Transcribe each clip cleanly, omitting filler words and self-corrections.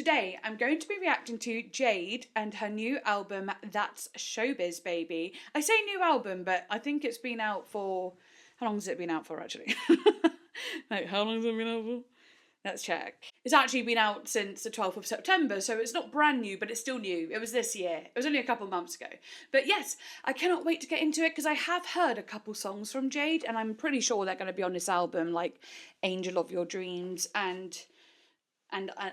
Today, I'm going to be reacting to Jade and her new album, That's Showbiz Baby. I say new album, but I think it's been out for... How long has it been out for, actually? Like, how long has it been out for? Let's check. It's actually been out since the 12th of September, so it's not brand new, but it's still new. It was this year. It was only a couple months ago. But yes, I cannot wait to get into it because I have heard a couple songs from Jade, and I'm pretty sure they're going to be on this album, like Angel of Your Dreams and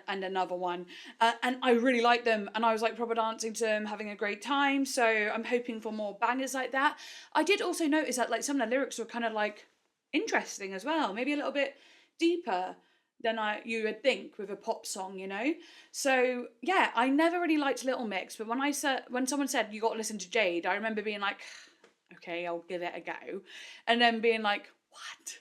another one, and I really like them, and I was like proper dancing to them, having a great time, so I'm hoping for more bangers like that. I did also notice that like some of the lyrics were kind of like interesting as well, maybe a little bit deeper than you would think with a pop song, you know? So yeah, I never really liked Little Mix, but when someone said you got to listen to Jade, I remember being like, okay, I'll give it a go, and then being like, what?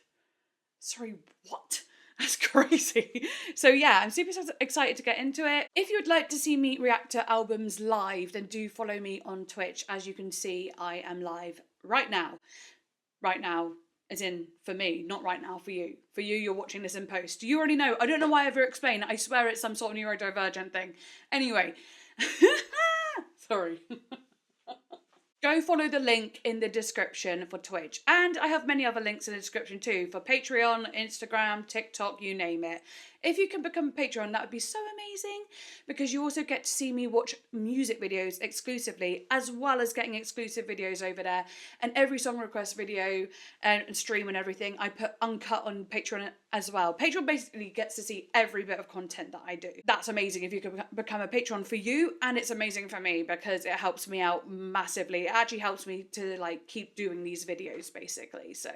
Sorry, what? That's crazy. So yeah, I'm super excited to get into it. If you would like to see me react to albums live, then do follow me on Twitch. As you can see, I am live right now. Right now, as in for me, not right now for you. For you, you're watching this in post. You already know. I don't know why I ever explain. I swear it's some sort of neurodivergent thing. Anyway. Sorry. Go follow the link in the description for Twitch. And I have many other links in the description too for Patreon, Instagram, TikTok, you name it. If you can become a patron, that would be so amazing because you also get to see me watch music videos exclusively as well as getting exclusive videos over there. And every song request video and stream and everything, I put uncut on Patreon as well. Patreon basically gets to see every bit of content that I do. That's amazing if you can become a patron for you, and it's amazing for me because it helps me out massively. It actually helps me to like keep doing these videos basically. So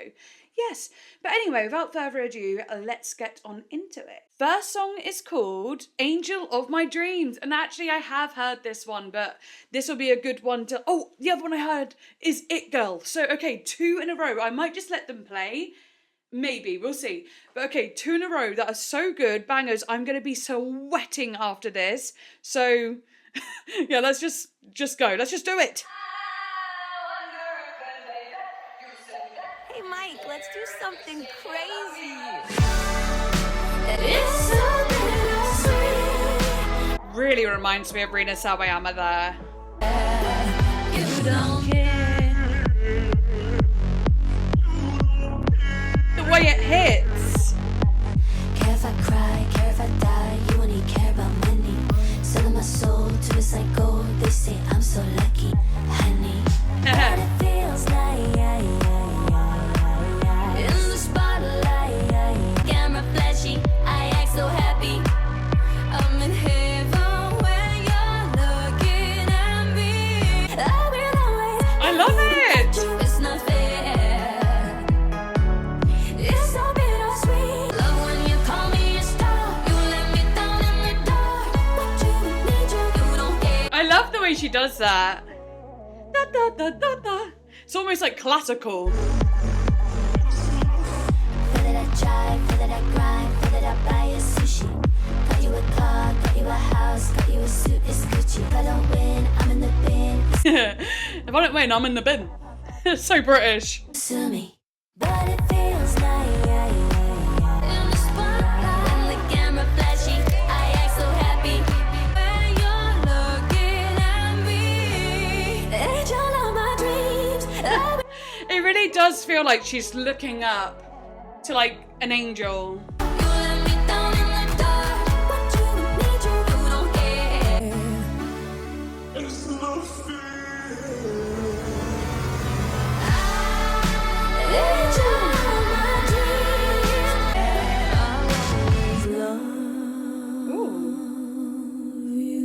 yes, but anyway, without further ado, let's get on into it. First song is called Angel of My Dreams, and actually I have heard this one, but this will be a good one to... Oh, the other one I heard is It Girl. So okay, 2 in a row. I might just let them play. Maybe, we'll see. But okay, 2 in a row that are so good, bangers. I'm going to be sweating after this. So yeah, let's just go. Let's just do it. Hey Mike, let's do something crazy. Really reminds me of Rina Sawayama there. You don't care. The way it hits. Care if I cry, care if I die, you only care about money. Selling my soul to a psycho, they say I'm so lucky, honey. But it feels like in the spotlight, camera flashy, I act so happy. I'm in heaven when you're looking at me. I'll be always, I love it. it's not fair. It's so bittersweet. Love when you call me a star. You let me down in the dark. But you need you don't care. I love the way she does that. Da, da, da, da, da. It's almost like classical. Feel that I drive, feel that I grind, feel that I buy a sushi. Got you a car, got you a house, got you a suit, it's Gucci. If I don't win, I'm in the bin. If I don't win, I'm in the bin. It's so British. Sue me. But it feels like in the spotlight, when the camera flashy, I act so happy. When you're looking at me, angel of my dreams. It really does feel like she's looking up to like an angel. You let me down in the dark, but you need you don't care. It's no fear. Angel of my dreams. I always love you.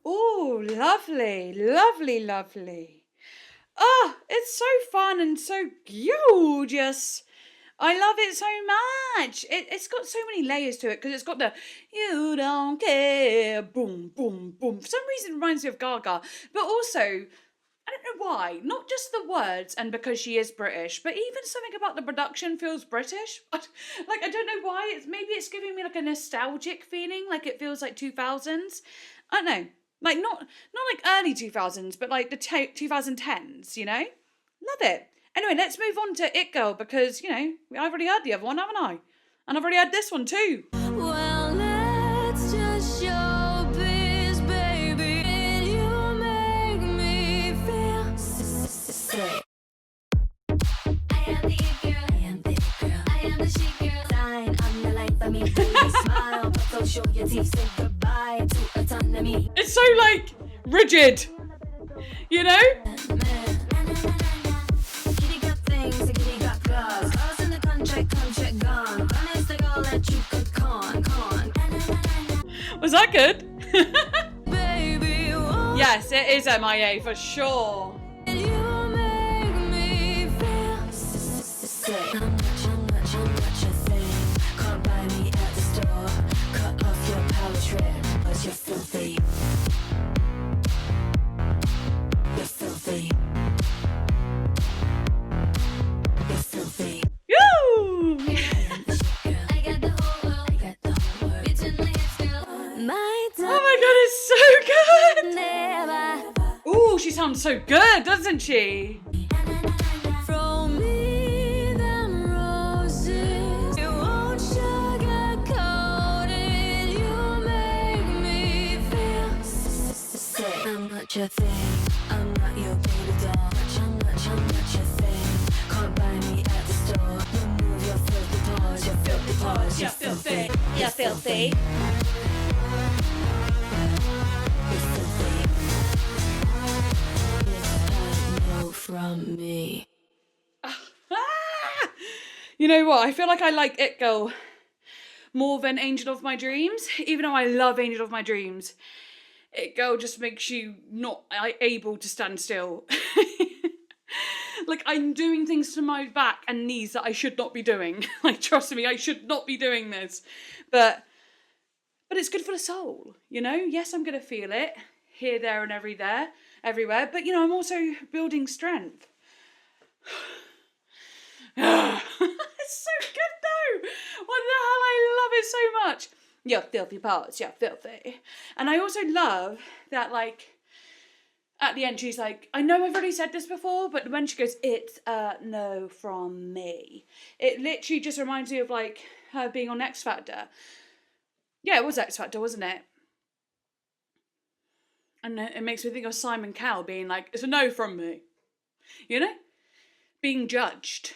Oh, lovely, lovely, lovely. Oh, it's so fun and so gorgeous. I love it so much. It's got so many layers to it because it's got the you don't care, boom, boom, boom. For some reason it reminds me of Gaga, but also, I don't know why, not just the words and because she is British, but even something about the production feels British. Like, I don't know why, maybe it's giving me like a nostalgic feeling, like it feels like 2000s. I don't know. Like, not like early 2000s, but like the 2010s, you know? Love it. Anyway, let's move on to It Girl because, you know, I've already heard the other one, haven't I? And I've already had this one too. Well, let's just showbiz, baby. And you make me feel sick. I am the it girl. I am the it girl. I am the chic girl. Sign on the light for me. Smile, but don't show your teeth. Say goodbye to autonomy. It's so like rigid, you know? Kitty got things, and kitty got claws. Claws in the contract gone. Promise the girl that you could con. Was that good? Baby, won't Yes, it is MIA for sure. you make me feel sick? I'm not your thing. Can't buy me at the store. Cut off your power trip, 'cause you're filthy. You're filthy. You're filthy. Woo! I got the whole world. Bitch in my hips, girl. My Oh my god, it's so good! never Ooh, she sounds so good, doesn't she? throw me them roses. You won't sugarcoat it. You make me feel sick. I'm not your thing. I'm not your baby doll. I'm not your thing. Can't buy me at the store. Remove your filthy paws. Your filthy paws. You're filthy. You're filthy. You're filthy. From me. You know what? I feel like I like It Girl more than Angel of My Dreams. Even though I love Angel of My Dreams, It Girl just makes you not able to stand still. Like, I'm doing things to my back and knees that I should not be doing. Like, trust me, I should not be doing this. But it's good for the soul, you know? Yes, I'm going to feel it here, there, and everywhere. But, you know, I'm also building strength. It's so good, though. What the hell? I love it so much. You're filthy parts, you're filthy. And I also love that, like, at the end, she's like, I know I've already said this before, but when she goes, it's a no from me. It literally just reminds me of, like, her being on X Factor. Yeah, it was X Factor, wasn't it? And it makes me think of Simon Cowell being like, it's a no from me. You know? Being judged.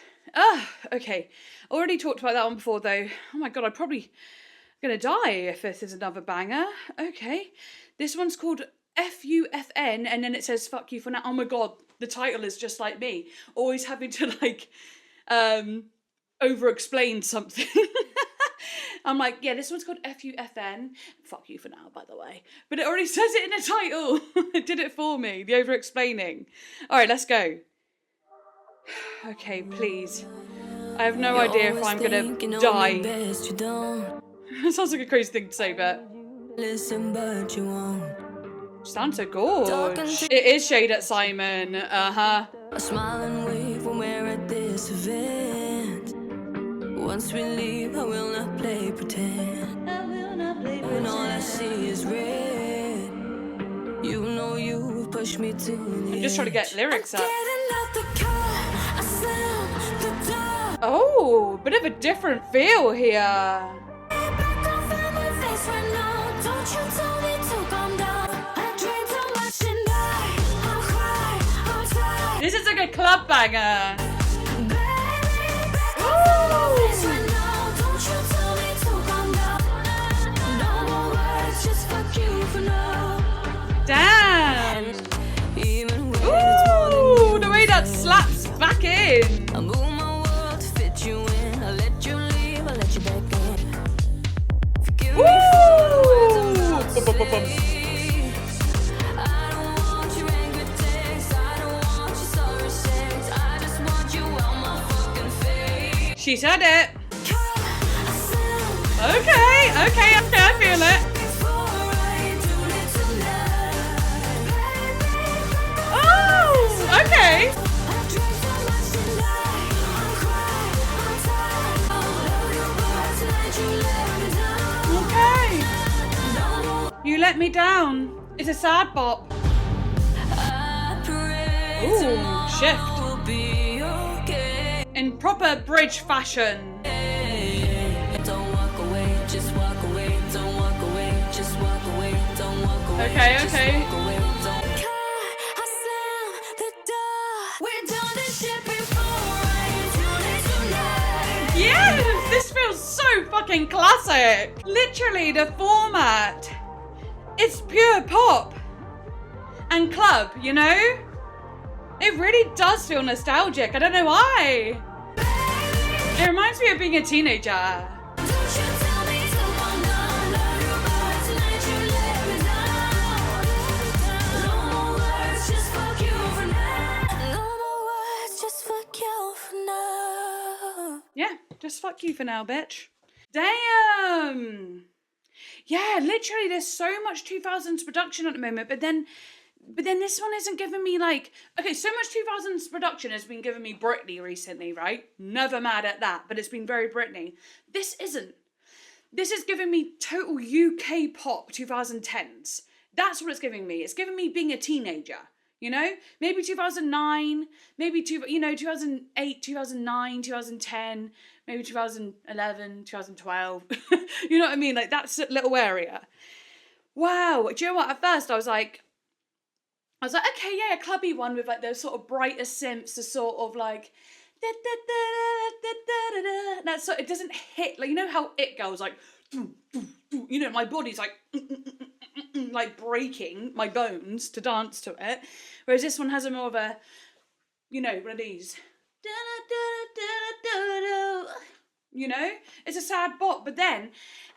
Okay. Already talked about that one before, though. Oh my god, I'm probably gonna die if this is another banger. Okay. This one's called FUFN, and then it says fuck you for now. Oh my god, the title is just like me. Always having to, like, over-explain something. I'm like, yeah, this one's called FUFN. Fuck you for now, by the way. But it already says it in the title. It did it for me, the over-explaining. All right, let's go. Okay, please. I have no idea if I'm going to die. It sounds like a crazy thing to say, but... Listen, but you won't. Sounds so good. It is Shade at Simon. Uh-huh. A smile and wave when we're at this event. Once we leave, I will not play pretend. When all I see is red. You know you push me to the I'm just trying to get lyrics up. door. Oh, bit of a different feel here. This is like a club banger. Damn. Ooh, the way that slaps back in. I move my world to fit you in. I let you leave, I let you back in. Forgive me for the words I'm about to say. I don't want your angry text. I don't want your sorry sex. I just want you on my fucking face. She said it. Okay, I feel it. Oh, okay. Okay. You let me down. It's a sad bop. Ooh, shift. In proper bridge fashion. just walk away, don't walk away, just walk away, don't walk away. Okay, just okay. walk away, don't. I slam the door. We're done this shit before. I ain't doing it tonight. Yes, this feels so fucking classic. Literally, the format, it's pure pop and club, you know? It really does feel nostalgic. I don't know why. It reminds me of being a teenager. Don't you tell me to come down. Love you, but tonight you let me down. No more words, just fuck you for now. No more words, just fuck you for now. Yeah, just fuck you for now, bitch. Damn. Yeah, literally, there's so much 2000s production at the moment, but then this one isn't giving me like, okay, so much 2000s production has been giving me Britney recently, right? Never mad at that, but it's been very Britney. This isn't. This is giving me total UK pop 2010s. That's what it's giving me. It's giving me being a teenager, you know? Maybe 2009, maybe 2008, 2009, 2010, maybe 2011, 2012. You know what I mean? Like, that's a little area. Wow. Do you know what? At first I was like, okay, yeah, a clubby one with like those sort of brighter synths, the sort of like, that's so it doesn't hit, like, you know how It Girl's like, you know, my body's like, like breaking my bones to dance to it. Whereas this one has a more of a, you know, one of these. You know, it's a sad bop, but then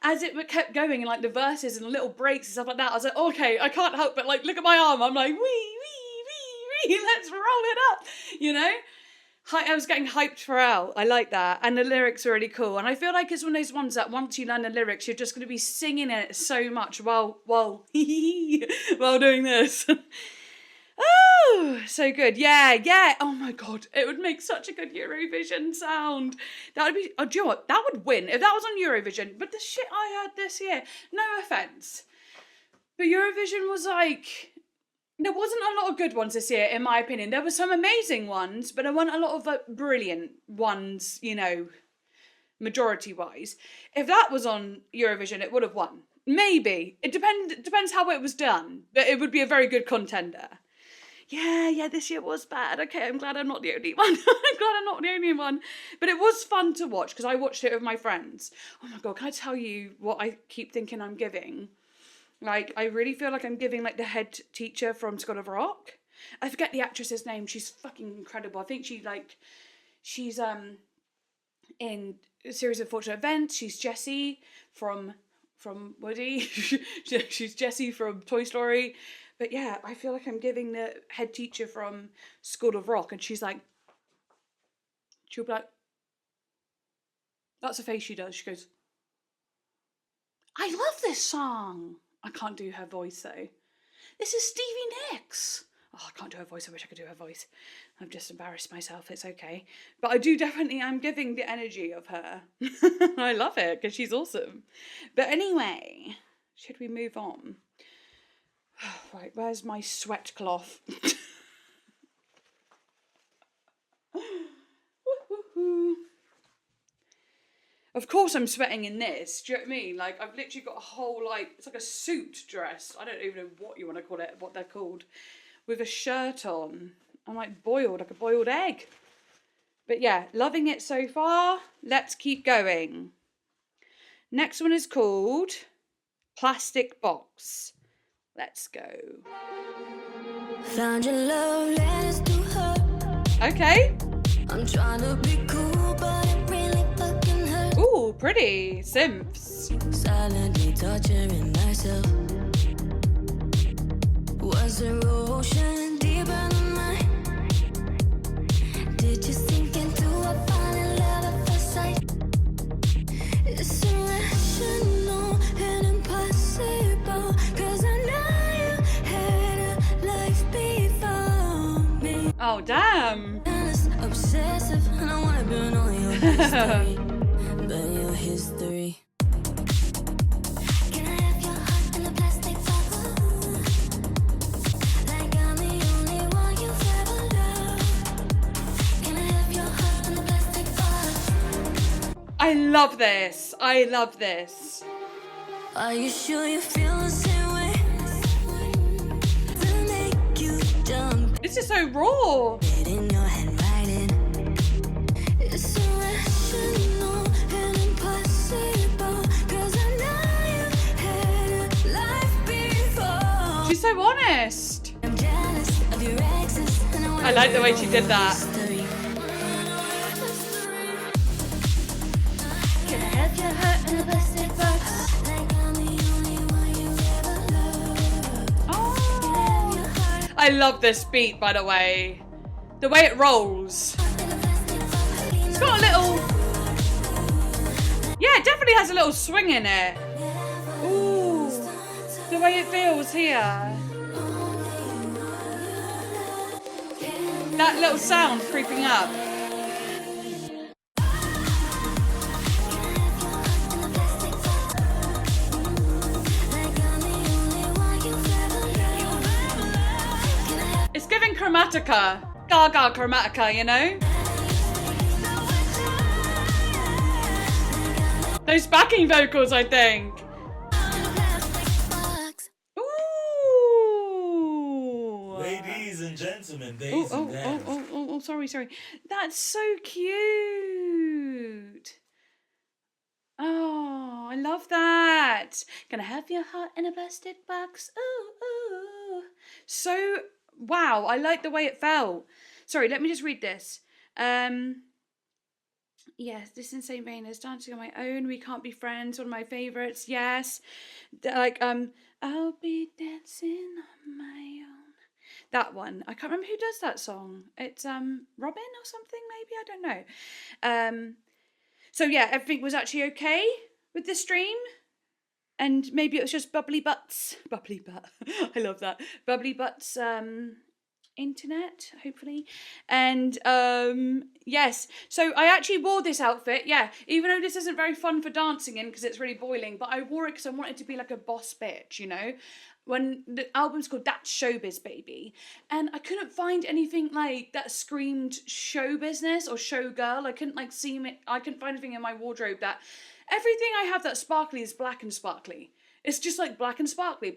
as it kept going and like the verses and little breaks and stuff like that, I was like, okay, I can't help but like look at my arm. I'm like, wee, let's roll it up, you know. I was getting hyped throughout. I like that, and the lyrics are really cool. And I feel like it's one of those ones that once you learn the lyrics, you're just going to be singing it so much while doing this. Oh, so good. Yeah. Oh my God. It would make such a good Eurovision sound. That would be, oh, do you know what? That would win if that was on Eurovision. But the shit I heard this year, no offense, but Eurovision was like, there wasn't a lot of good ones this year, in my opinion. There were some amazing ones, but there weren't a lot of like brilliant ones, you know, majority wise. If that was on Eurovision, it would have won. Maybe. It depends how it was done, but it would be a very good contender. Yeah, this year was bad. Okay, I'm glad I'm not the only one. But it was fun to watch because I watched it with my friends. Oh my God, can I tell you what I keep thinking I'm giving? Like, I really feel like I'm giving like the head teacher from School of Rock. I forget the actress's name. She's fucking incredible. I think she's in a series of Fortunate Events. She's Jessie from Woody. She's Jessie from Toy Story. But yeah, I feel like I'm giving the head teacher from School of Rock, and she'll be like, that's the face she does. She goes, I love this song. I can't do her voice though. This is Stevie Nicks. Oh, I can't do her voice. I wish I could do her voice. I've just embarrassed myself. It's okay. But I do definitely, I'm giving the energy of her. I love it because she's awesome. But anyway, should we move on? Right, where's my sweat cloth? Of course I'm sweating in this, do you know what I mean? Like, I've literally got a whole, like, it's like a suit dress. I don't even know what you want to call it, what they're called. With a shirt on. I'm like boiled, like a boiled egg. But yeah, loving it so far. Let's keep going. Next one is called Plastic Box. Let's go. Found your love letters to her. Okay. I'm trying to be cool, but it really fucking hurts. Ooh, pretty. Simps. Silently torturing myself. Was there ocean deeper than mine? Did you sink into a falling love at first sight? It's irrational and impossible, 'cause I know you had a life before me. Oh, damn. Obsessive, and I wanna burn all your history. Burn your history. Can I have your heart in a plastic bottle? Like I'm the only one you've ever loved. Can I have your heart in a plastic bottle? I love this. I love this. Are you sure you feel the same way? To make you jump This is so raw. it in your handwriting. It's irrational and impossible. 'Cause I know you've had a life before. She's so honest. I'm jealous of your exes. And I like the way she did that. Can I have your heart in a plastic box? Like I'm the only one you ever loved. Oh. I love this beat, by the way. The way it rolls. It's got a little... Yeah, it definitely has a little swing in it. Ooh. The way it feels here. That little sound creeping up. It's giving Chromatica. Gaga Chromatica, you know? Those backing vocals, I think. Ooh. Ladies and gentlemen, Oh, days oh, and oh, dads. oh, sorry. That's so cute. Oh, I love that. Can I have your heart in a plastic box? Ooh, ooh. So, wow, I like the way it felt. Sorry, let me just read this. Yes, this insane vein is dancing on my own. We can't be friends. One of my favorites. Yes, I'll be dancing on my own. That one. I can't remember who does that song. It's Robin or something. Maybe, I don't know. So yeah, everything was actually okay with the stream. And maybe it was just Bubbly Butts. Bubbly Butt. I love that. Bubbly Butts internet, hopefully. And yes. So I actually wore this outfit, yeah. Even though this isn't very fun for dancing in because it's really boiling, but I wore it because I wanted to be like a boss bitch, you know? When the album's called That's Showbiz Baby, and I couldn't find anything like that screamed show business or show girl. I couldn't like see it. I couldn't find anything in my wardrobe that everything I have that's sparkly is black and sparkly. It's just like black and sparkly,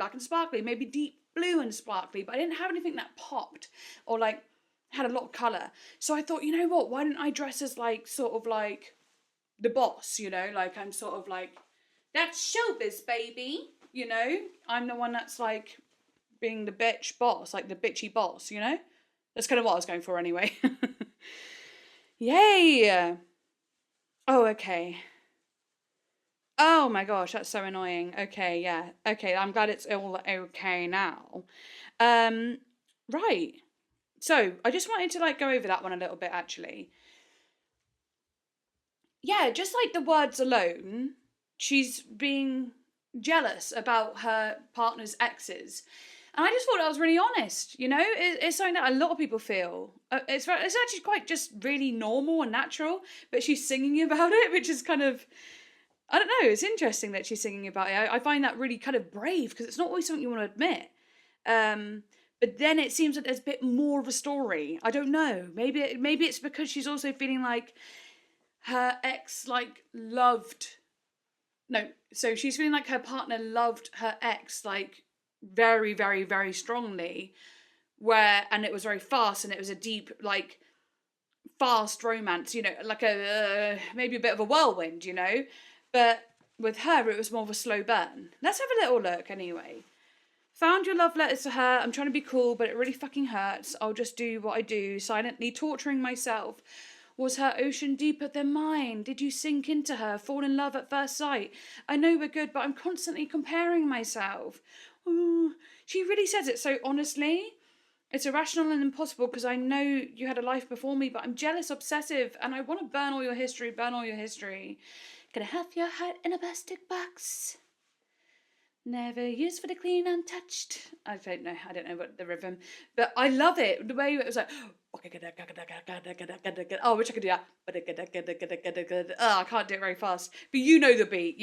maybe deep blue and sparkly, but I didn't have anything that popped or like had a lot of colour. So I thought, you know what, why don't I dress as like sort of like the boss, you know, like I'm sort of like, that's showbiz baby, you know, I'm the one that's like being the bitch boss, like the bitchy boss, you know, that's kind of what I was going for anyway. Yay. Oh, okay. Oh my gosh, that's so annoying. Okay, yeah. Okay, I'm glad it's all okay now. Right. So, I just wanted to like go over that one a little bit actually. Yeah, just like the words alone, she's being jealous about her partner's exes. And I just thought that was really honest, you know? It's something that a lot of people feel. It's actually quite just really normal and natural, but she's singing about it, which is kind of... I don't know, it's interesting that she's singing about it. I find that really kind of brave because it's not always something you want to admit. But then it seems that there's a bit more of a story. I don't know. Maybe it's because she's also feeling like her ex like loved... No, so she's feeling like her partner loved her ex like very, very, very strongly. And it was very fast and it was a deep like fast romance, you know, like maybe a bit of a whirlwind, you know. But with her, it was more of a slow burn. Let's have a little look anyway. Found your love letters to her. I'm trying to be cool, but it really fucking hurts. I'll just do what I do, silently torturing myself. Was her ocean deeper than mine? Did you sink into her, fall in love at first sight? I know we're good, but I'm constantly comparing myself. Ooh, she really says it so honestly. It's irrational and impossible because I know you had a life before me, but I'm jealous, obsessive, and I want to burn all your history, Can I have your heart in a plastic box? Never used for the clean, untouched. I don't know what the rhythm, but I love it. The way it was like, oh, I wish I could do that. Oh, I can't do it very fast. But you know the beat.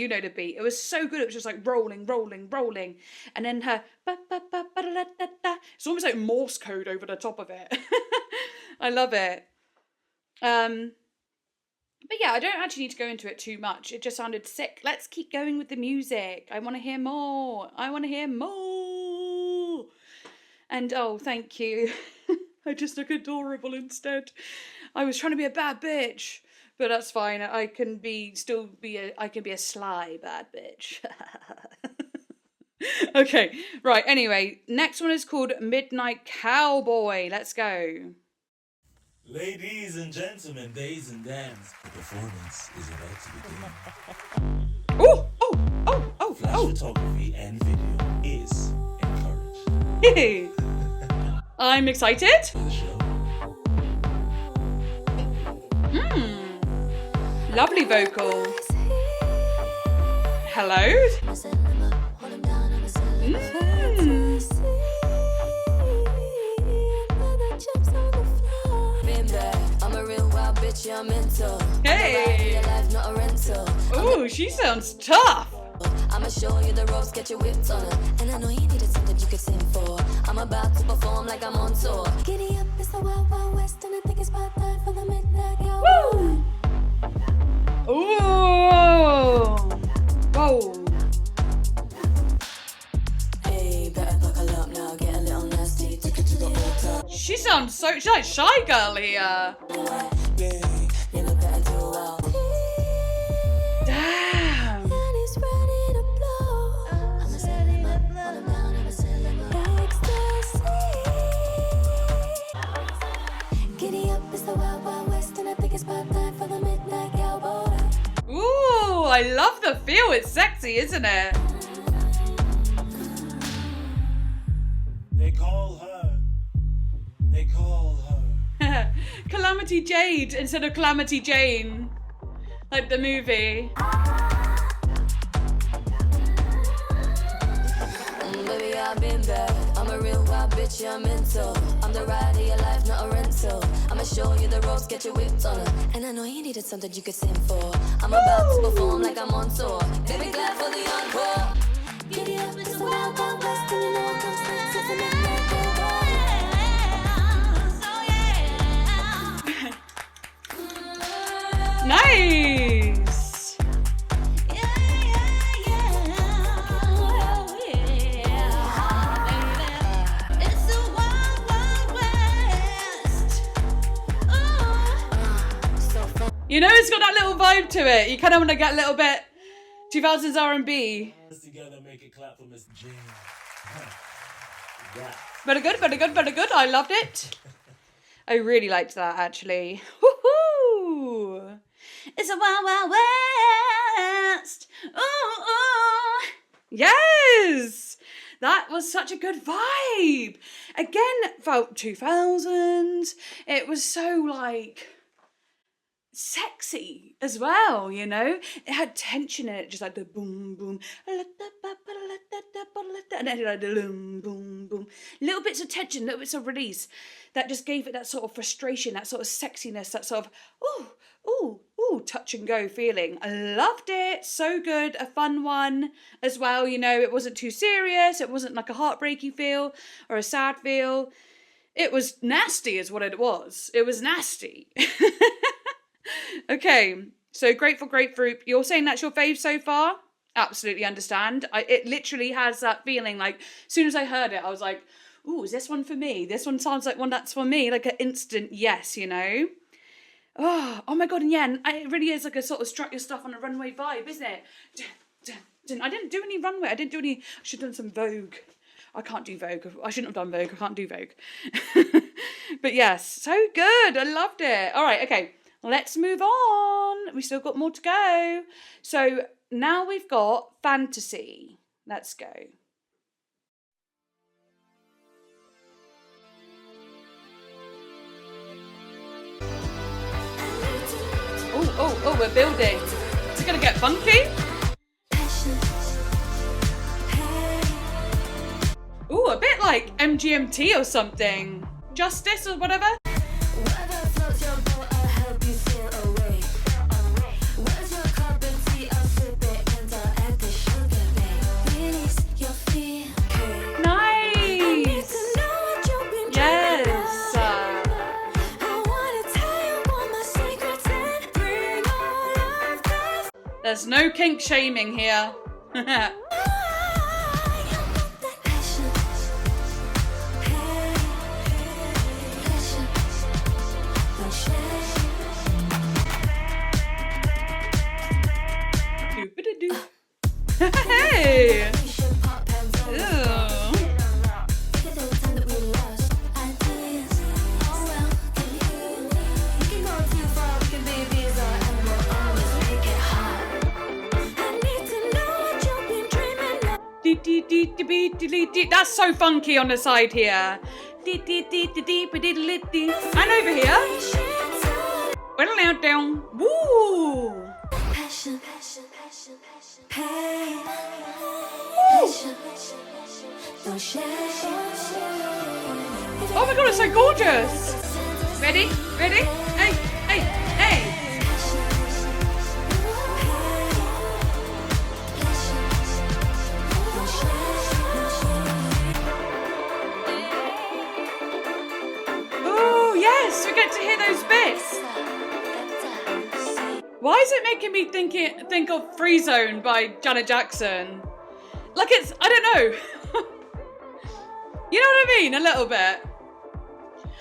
It was so good. It was just like rolling. And then her, it's almost like Morse code over the top of it. I love it. But yeah, I don't actually need to go into it too much. It just sounded sick. Let's keep going with the music. I want to hear more. I want to hear more. And oh, thank you. I just look adorable instead. I was trying to be a bad bitch, but that's fine. I can be a sly bad bitch. Okay, right. Anyway, next one is called Midnight Cowboy. Let's go. Ladies and gentlemen, days and dams, the performance is about to begin. Oh. Flash photography and video is encouraged. I'm excited. For the show. Lovely vocal. Hello. I'm a real wild bitch, yeah, I'm into. Hey. Life, not a rental. Oh, she sounds tough. I'ma show you the ropes, get your whipped on her. And I know you needed something you could sing for. I'm about to perform like I'm on tour. Giddy up, it's the wild, wild west, and I think it's about time for the midnight cowboy. Ooh. Whoa. Hey, better buckle up now, get a little nasty. Take it to the altar. She's like shy girl here. You look better too well. Damn. And he's ready to blow. I'ma set him up, hold him down, I'ma set him up. Ecstasy. Giddy up, it's the wild, wild west, and I think it's about time for the midnight cowboy. Ooh, I love the feel. It's sexy, isn't it? They call her. They call her. Calamity Jade instead of Calamity Jane. Like the movie. Baby, I've been bad. I'm a real wild bitch, yeah, I'm into. I'm the ride of your life, not a rental. I'ma show you the ropes, get your whipped on her. And I know you needed something you could sing for. I'm about to perform like I'm on tour. Baby, glad for the encore. Giddy up, it's the wild, wild west, and you know it comes next. It's a midnight cowboy. Nice. You know, it's got that little vibe to it. You kind of want to get a little bit 2000s R&B. Let's together make it clap for Miss Jane. Yeah. Better good. I loved it. I really liked that, actually. Woohoo! It's a wild, wild west. Ooh. Yes! That was such a good vibe. Again, felt 2000s. It was so, like, sexy as well, you know? It had tension in it, just like the boom, boom. And then like the boom, boom, boom. Little bits of tension, little bits of release. That just gave it that sort of frustration, that sort of sexiness, that sort of, ooh, touch and go feeling. I loved it. So good. A fun one as well. You know, it wasn't too serious. It wasn't like a heartbreaky feel or a sad feel. It was nasty is what it was. It was nasty. Okay, so Grateful Grapefruit. You're saying that's your fave so far? Absolutely understand. It literally has that feeling like, as soon as I heard it, I was like, ooh, is this one for me? This one sounds like one that's for me. Like an instant yes, you know? Oh my God, and yeah, and it really is like a sort of strut your stuff on a runway vibe, isn't it? I didn't do any runway. I should have done some Vogue. I can't do Vogue. I shouldn't have done Vogue. I can't do Vogue. But yes, so good. I loved it. All right, okay. Let's move on. We still got more to go. So now we've got Fantasy. Let's go. Oh, we're building. Is it going to get funky? Ooh, a bit like MGMT or something. Justice or whatever. There's no kink shaming here. Doop-a-da-doo. Hey! Ew. That's so funky on the side here. And over here. Well, now down. Woo! Passion, passion, passion, passion, pain. Don't share. Oh my god, it's so gorgeous. Ready? Ready? Hey, hey, hey. Oh, yes, we get to hear those bits. Why is it making me think of Free Zone by Janet Jackson? Like it's, I don't know. You know what I mean? A little bit.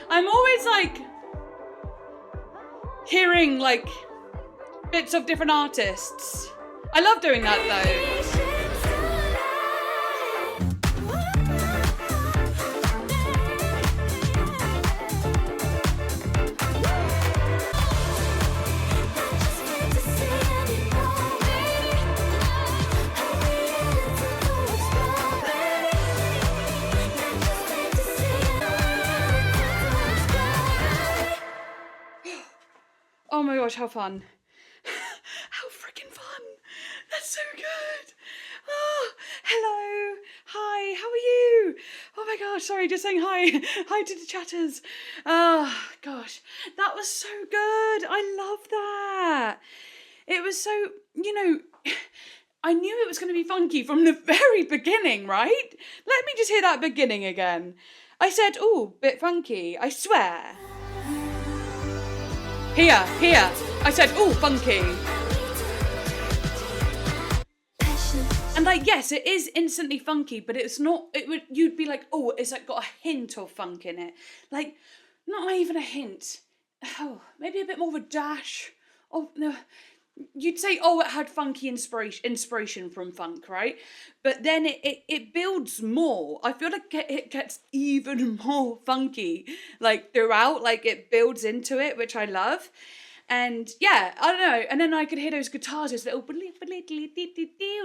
I'm always like hearing like bits of different artists. I love doing that though. Oh my gosh, how fun. How freaking fun. That's so good. Oh, hello. Hi, how are you? Oh my gosh, sorry, just saying hi. Hi to the chatters. Oh gosh, that was so good. I love that. It was so, you know, I knew it was going to be funky from the very beginning, right? Let me just hear that beginning again. I said, oh, bit funky, I swear. Here. I said, oh, funky. And like, yes, it is instantly funky, but it's not, you'd be like, oh, it's like got a hint of funk in it. Like, not even a hint. Oh, maybe a bit more of a dash. Oh, no. You'd say, oh, it had funky inspiration from funk, right? But then it builds more. I feel like it gets even more funky, like throughout, like it builds into it, which I love. And yeah, I don't know. And then I could hear those guitars, those little,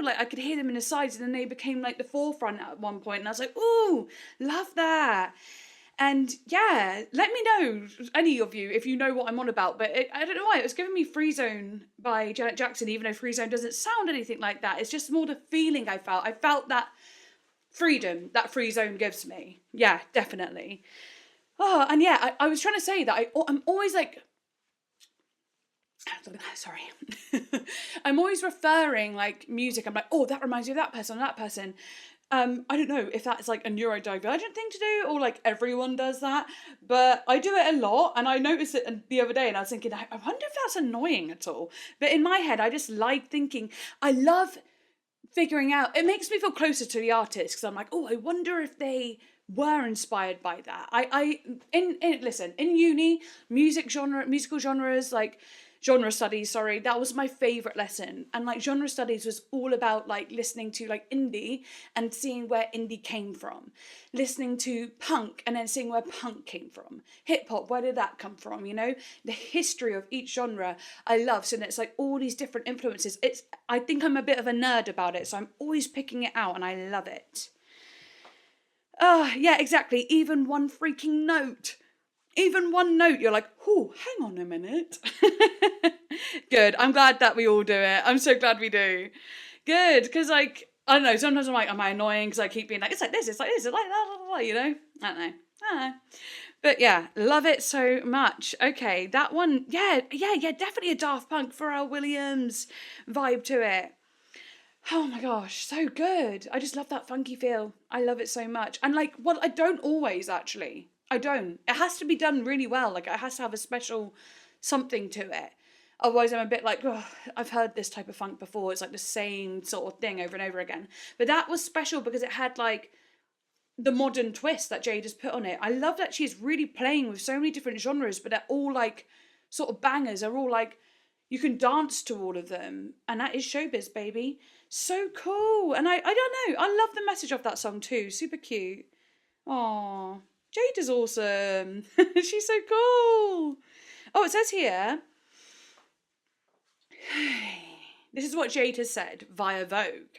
like I could hear them in the sides, and then they became like the forefront at one point. And I was like, ooh, love that. And yeah, let me know, any of you, if you know what I'm on about. But I don't know why, it was giving me Free Zone by Janet Jackson, even though Free Zone doesn't sound anything like that. It's just more the feeling I felt. I felt that freedom that Free Zone gives me. Yeah, definitely. Oh, and yeah, I was trying to say that I'm always like, sorry. I'm always referring like music. I'm like, oh, that reminds me of that person, that person. I don't know if that's like a neurodivergent thing to do or like everyone does that, but I do it a lot, and I noticed it the other day and I was thinking, I wonder if that's annoying at all. But in my head, I just like thinking, I love figuring out, it makes me feel closer to the artist because I'm like, oh, I wonder if they were inspired by that. Listen, in uni, musical genres, like genre studies, sorry, that was my favorite lesson. And like genre studies was all about like listening to like indie and seeing where indie came from, listening to punk and then seeing where punk came from, hip hop, where did that come from, you know, the history of each genre I love. So it's like all these different influences. I think I'm a bit of a nerd about it, so I'm always picking it out and I love it. Yeah, exactly. Even one freaking note. Even one note, you're like, oh, hang on a minute. Good. I'm glad that we all do it. I'm so glad we do. Good. Because, like, I don't know, sometimes I'm like, am I annoying? Because I keep being like, it's like this, it's like this, it's like that, you know? I don't know. But yeah, love it so much. Okay, that one, yeah, definitely a Daft Punk, Pharrell Williams vibe to it. Oh my gosh, so good. I just love that funky feel. I love it so much. And like, well, I don't always actually. I don't. It has to be done really well. Like, it has to have a special something to it. Otherwise, I'm a bit like, oh, I've heard this type of funk before. It's like the same sort of thing over and over again. But that was special because it had like the modern twist that Jade has put on it. I love that she's really playing with so many different genres, but they're all like sort of bangers. They're all like, you can dance to all of them. And that is Showbiz Baby. So cool. And I don't know, I love the message of that song too. Super cute. Aww. Jade is awesome. She's so cool. Oh, it says here, this is what Jade has said via Vogue.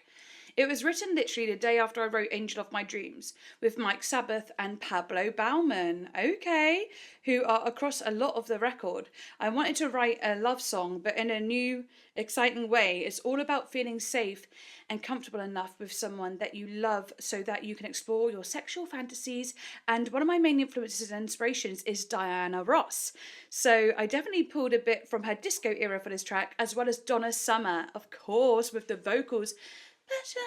It was written literally the day after I wrote Angel of My Dreams with Mike Sabbath and Pablo Bauman, okay, who are across a lot of the record. I wanted to write a love song, but in a new, exciting way. It's all about feeling safe and comfortable enough with someone that you love so that you can explore your sexual fantasies. And one of my main influences and inspirations is Diana Ross. So I definitely pulled a bit from her disco era for this track, as well as Donna Summer, of course, with the vocals. Pleasure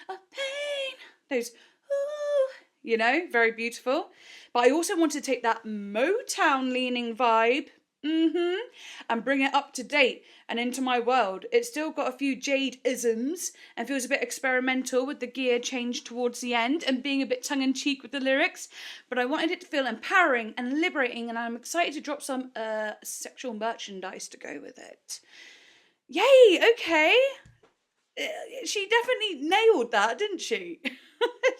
of pain. Those, ooh, you know, very beautiful. But I also wanted to take that Motown leaning vibe, and bring it up to date and into my world. It's still got a few Jade-isms and feels a bit experimental with the gear change towards the end and being a bit tongue-in-cheek with the lyrics. But I wanted it to feel empowering and liberating, and I'm excited to drop some sexual merchandise to go with it. Yay, okay. She definitely nailed that, didn't she?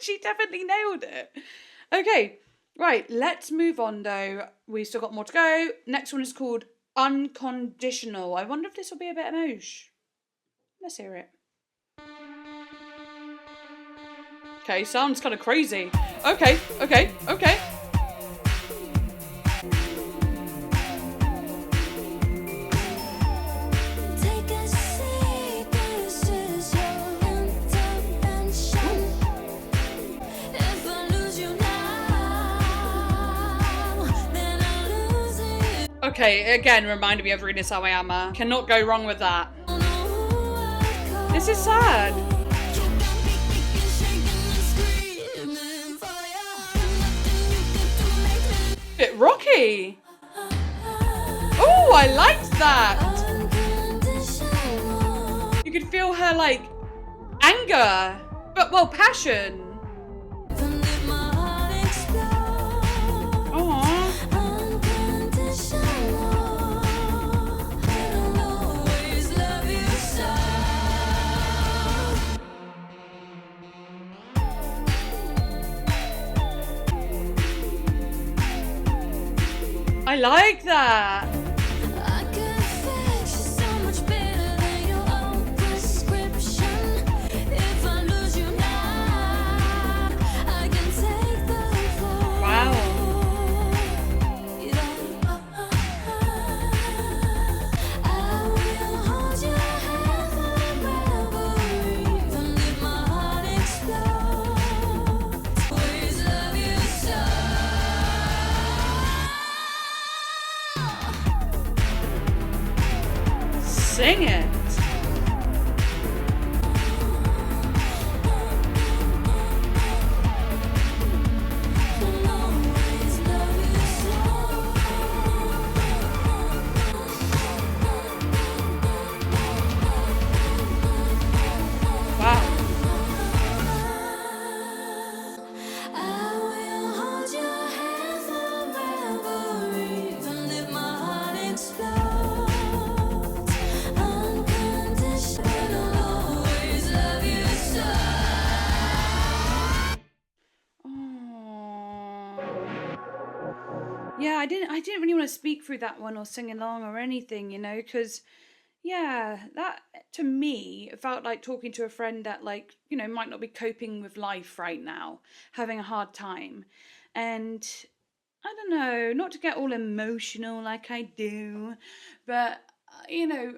She definitely nailed it. Okay, right, let's move on though. We've still got more to go. Next one is called Unconditional. I wonder if this will be a bit emosh. Let's hear it. Okay, sounds kind of crazy. Okay. Okay, again, reminded me of Rina Sawayama. Cannot go wrong with that. This is sad. Bit rocky. Oh, I liked that. You could feel her like anger, but well, passion. I like that. Sing it. Yeah, I didn't really want to speak through that one or sing along or anything, you know, because yeah, that to me felt like talking to a friend that, like, you know, might not be coping with life right now, having a hard time. And I don't know, not to get all emotional like I do, but you know,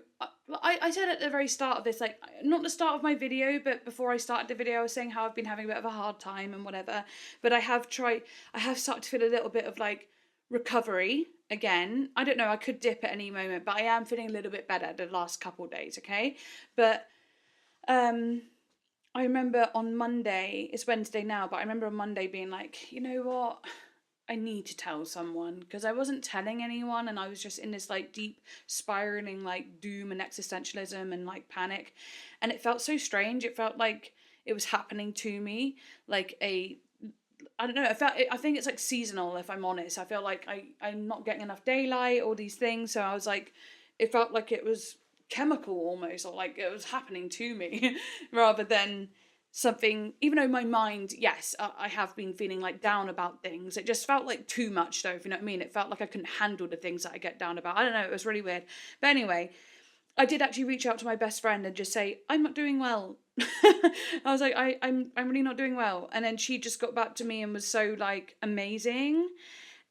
I said at the very start of this, like, not the start of my video, but before I started the video, I was saying how I've been having a bit of a hard time and whatever. But I have started to feel a little bit of like recovery again. I don't know, I could dip at any moment, but I am feeling a little bit better the last couple of days, okay? But I remember on Monday, it's Wednesday now, but I remember on Monday being like, you know what? I need to tell someone, because I wasn't telling anyone, and I was just in this like deep spiraling like doom and existentialism and like panic, and it felt so strange. It felt like it was happening to me, like I don't know, I think it's like seasonal, if I'm honest. I feel like I'm not getting enough daylight, all these things, so I was like, it felt like it was chemical almost, or like it was happening to me rather than something. Even though my mind, yes, I have been feeling like down about things, it just felt like too much though, if you know what I mean. It felt like I couldn't handle the things that I get down about. I don't know, it was really weird. But anyway, I did actually reach out to my best friend and just say, I'm not doing well. I was like, I'm really not doing well. And then she just got back to me and was so like amazing.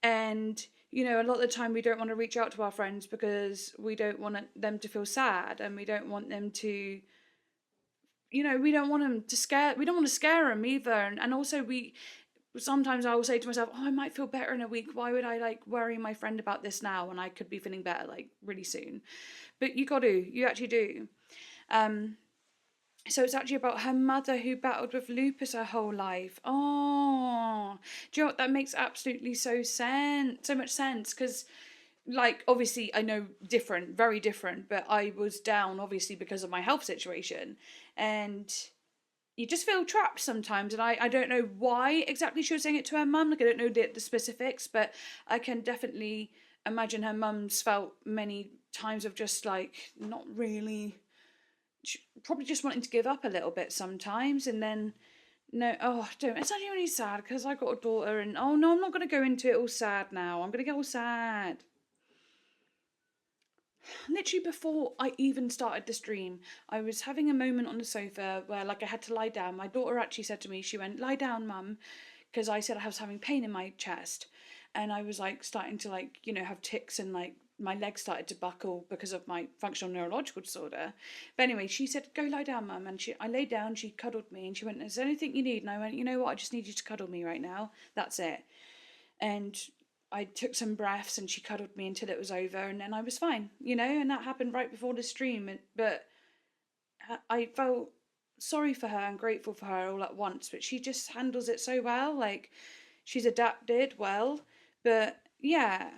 And you know, a lot of the time we don't want to reach out to our friends because we don't want them to feel sad, and we don't want them to, you know, we don't want them to scare, we don't want to scare them either. And also sometimes I will say to myself, oh, I might feel better in a week. Why would I like worry my friend about this now when I could be feeling better like really soon? But you actually do. So it's actually about her mother who battled with lupus her whole life. Oh, do you know what? That makes absolutely so much sense. Because, like, obviously, I know very different, but I was down, obviously, because of my health situation. And you just feel trapped sometimes. And I don't know why exactly she was saying it to her mum. Like, I don't know the specifics, but I can definitely imagine her mum's felt many times of just, like, not really... probably just wanting to give up a little bit sometimes, and then don't. It's actually really sad because I got a daughter, and oh no, I'm not going to go into it all sad now. I'm going to get all sad. Literally before I even started the stream, I was having a moment on the sofa where like I had to lie down. My daughter actually said to me, she went, lie down, mum, because I said I was having pain in my chest, and I was like starting to like, you know, have tics, and like my legs started to buckle because of my functional neurological disorder. But anyway, she said, go lie down, mum. And I laid down, she cuddled me, and she went, is there anything you need? And I went, you know what, I just need you to cuddle me right now. That's it. And I took some breaths, and she cuddled me until it was over, and then I was fine, you know. And that happened right before the stream. But I felt sorry for her and grateful for her all at once. But she just handles it so well. Like, she's adapted well. But yeah...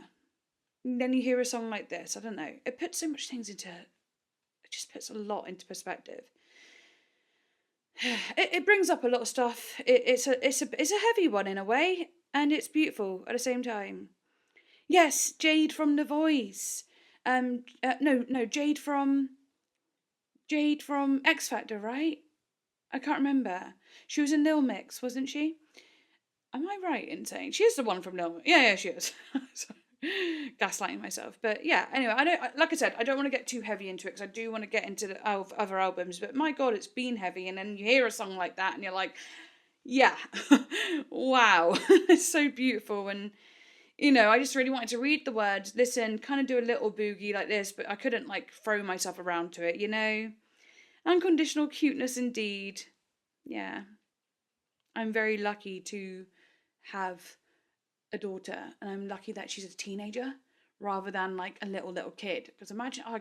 then you hear a song like this, I don't know, it puts so much things into, it just puts a lot into perspective. It brings up a lot of stuff. It's a heavy one in a way, and it's beautiful at the same time. Yes, Jade from The Voice. Jade from X Factor, right? I can't remember. She was in Lil Mix, wasn't she? Am I right in saying she is the one from Lil Mix? Yeah, she is. Gaslighting myself. But yeah, anyway, like I said, I don't want to get too heavy into it because I do want to get into the other albums, but my god, it's been heavy. And then you hear a song like that and you're like, yeah, wow. It's so beautiful. And you know, I just really wanted to read the words, listen, kind of do a little boogie like this, but I couldn't like throw myself around to it, you know. Unconditional cuteness indeed. Yeah, I'm very lucky to have a daughter, and I'm lucky that she's a teenager rather than like a little kid. Because imagine, I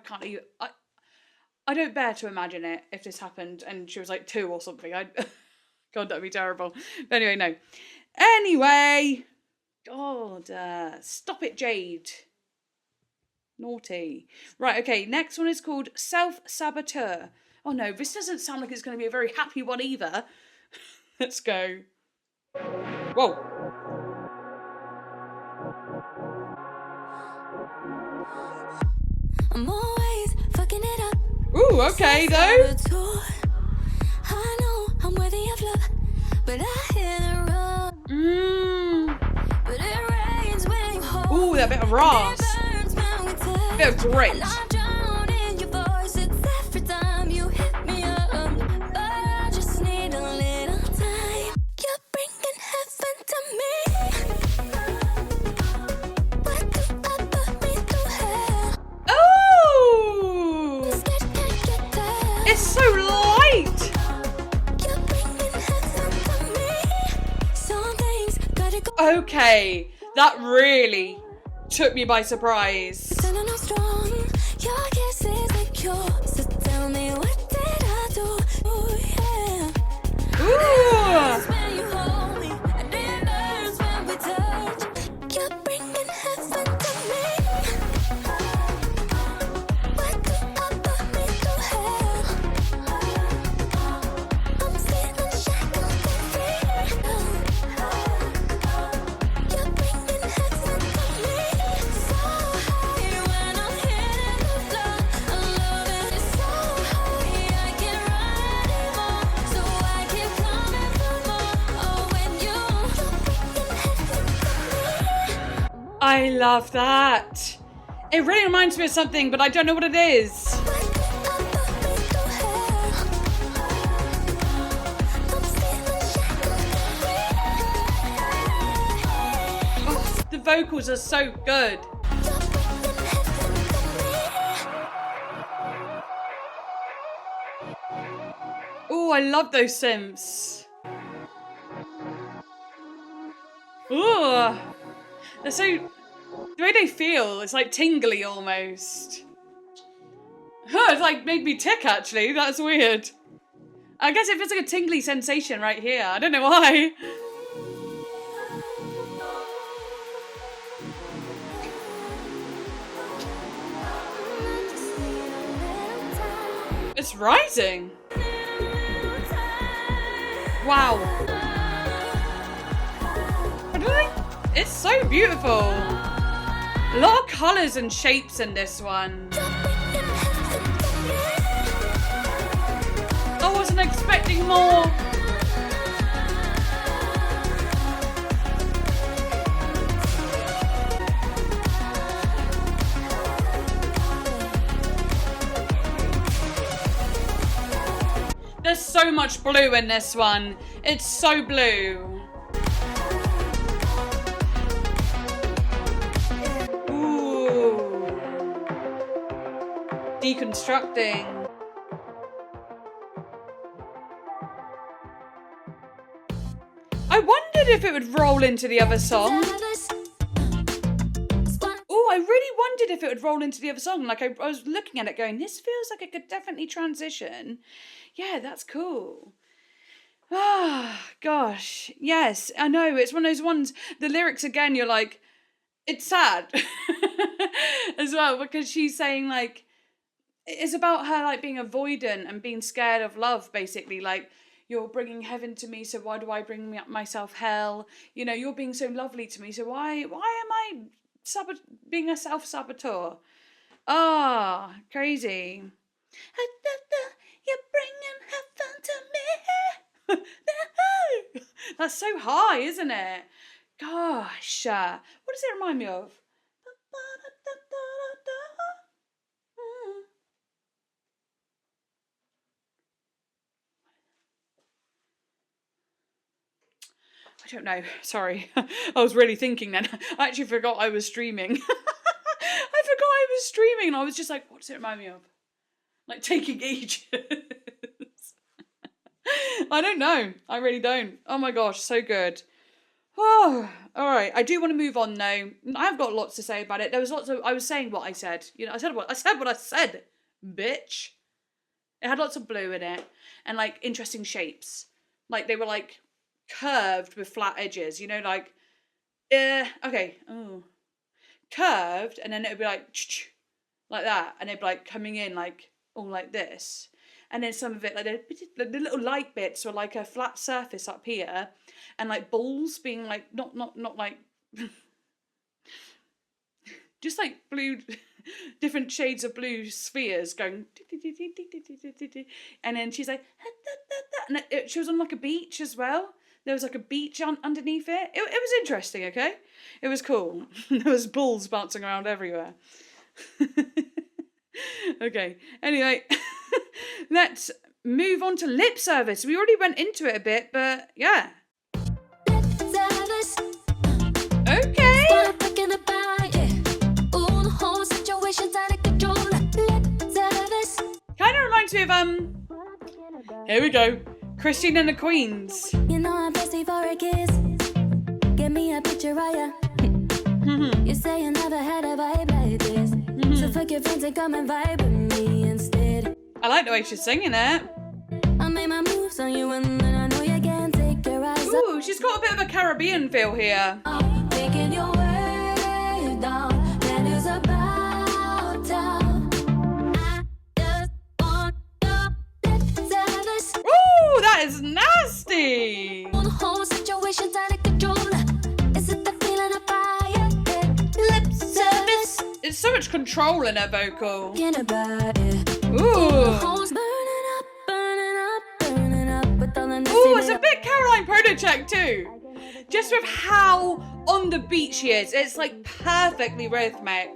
don't bear to imagine it if this happened and she was like 2 or something. God, that'd be terrible. But anyway, no. Anyway, God, stop it, Jade. Naughty. Right, okay, next one is called Saboteur. Oh no, this doesn't sound like it's going to be a very happy one either. Let's go. Whoa. I'm always fucking it up. Ooh, okay though. Saboteur. I know I'm worthy of love, but I hit a run. But it rains when you hold. Ooh, that bit of Ross. It burns when we touch. Bit of Drake. And I drown in your voice. It's every time you hit me up. But I just need a little time. You're bringing heaven to me. Why do I put me through hell? Oh, Scared can't get there. it's so light. You're bringing heaven to me. Some things gotta go. Okay, that really took me by surprise. Turning on strong. Your kiss is a cure. So tell me, what did I do? Ooh, yeah. Ooh, When you hold me, and it burns when we touch. I love that. It really reminds me of something, but I don't know what it is. Oh, the vocals are so good. Oh, I love those synths. Ooh, they're so... The way they feel, it's like tingly almost. Huh, it's like made me tick actually, that's weird. I guess it feels like a tingly sensation right here, I don't know why. It's rising. Wow. It's so beautiful. A lot of colours and shapes in this one. I wasn't expecting more. There's so much blue in this one. It's so blue. Deconstructing. I wondered if it would roll into the other song. Oh, I really wondered if it would roll into the other song. Like I was looking at it going, this feels like it could definitely transition. Yeah, that's cool. Ah, gosh. Yes, I know. It's one of those ones, the lyrics again, you're like, it's sad as well, because she's saying like, it's about her like being avoidant and being scared of love, basically. Like, you're bringing heaven to me, so why do I bring myself hell? You know, you're being so lovely to me, so why am I being a self-saboteur? Ah, crazy. You're bringing heaven to me. That's so high, isn't it? Gosh, what does it remind me of? I don't know. Sorry. I was really thinking then. I actually forgot I was streaming. I forgot I was streaming and I was just like, what does it remind me of? Like taking ages. I don't know. I really don't. Oh my gosh, so good. Oh, all right. I do want to move on though. I've got lots to say about it. There was lots of, I was saying what I said. You know, I said what I said, bitch. It had lots of blue in it and like interesting shapes. Like they were like curved with flat edges, you know, like, okay, oh, curved, and then it would be like that, and it'd be like coming in like all like this, and then some of it like the little light bits were like a flat surface up here, and like balls being like not like just like blue, different shades of blue spheres going, and then she's like, and she was on like a beach as well. There was like a beach underneath it. It was interesting, okay? It was cool. There was balls bouncing around everywhere. Okay, anyway, let's move on to lip service. We already went into it a bit, but yeah. Okay. Kind of reminds me of, here we go. Christine and the Queens. You know I'm thirsty for a kiss. Give me a picture of ya. You say you never had a vibe like this. So fuck your friends and come and vibe with me instead. I like the way she's singing it. I made my moves on you and then I know you can't take your eyes off. Ooh, she's got a bit of a Caribbean feel here. Taking your way down. That is about town. I just want your lip service. Ooh, that is nasty. On the whole situation's out of control. Is it the feeling of fire? Lip service. It's so much control in her vocal. Thinking about it. Ooh. Burning up, burning up, burning up with all the Ooh, it's a bit Caroline Polachek too. Just with how on the beat she is. It's like perfectly rhythmic.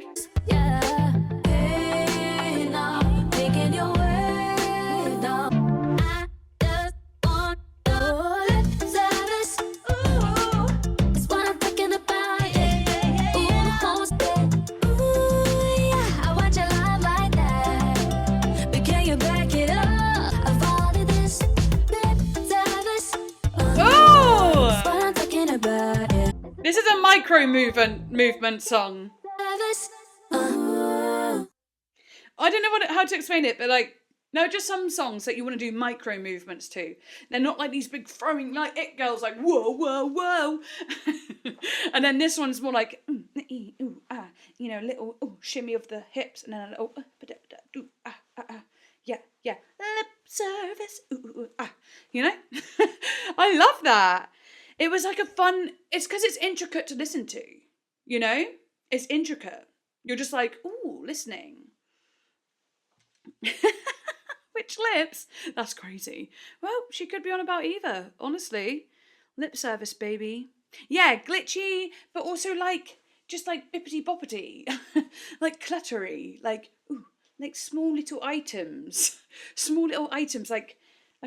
Yeah, hey, now, making your way down. I just want your lip service. Ooh, it's what I'm thinking about. Yeah. Ooh, hold it. Ooh, yeah, I want your love like that. But can you back it up? Of all of this lip service. Oh! It's what I'm thinking about. Yeah. This is a micro movement song. Service. I don't know how to explain it, but like, no, just some songs that you want to do micro movements to. They're not like these big throwing like it girls, like whoa, whoa, whoa. And then this one's more like, ooh, ah, you know, little shimmy of the hips, and then a little, yeah, lip service, ah, you know. I love that. It was like a fun. It's because it's intricate to listen to, you know. It's intricate. You're just like, ooh, listening. Which lips? That's crazy. Well, she could be on about either, honestly. Lip service, baby. Yeah, glitchy, but also like, just like bippity boppity. Like cluttery. Like, ooh, like small little items. Small little items, like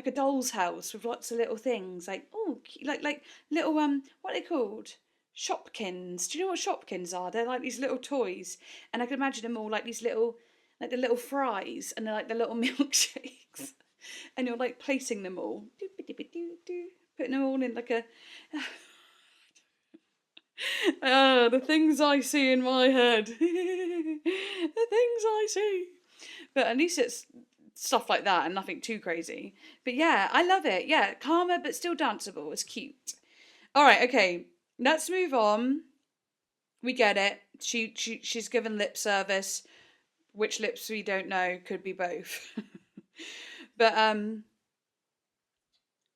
a doll's house with lots of little things. Like, oh, like little, what are they called? Shopkins. Do you know what Shopkins are? They're like these little toys. And I can imagine them all like these little, like the little fries and they're like the little milkshakes. And you're like placing them all. Putting them all in like a... the things I see in my head. The things I see. But at least it's stuff like that and nothing too crazy. But yeah, I love it. Yeah, calmer but still danceable. It's cute. All right, okay. Let's move on. We get it. She's given lip service. Which lips we don't know, could be both. But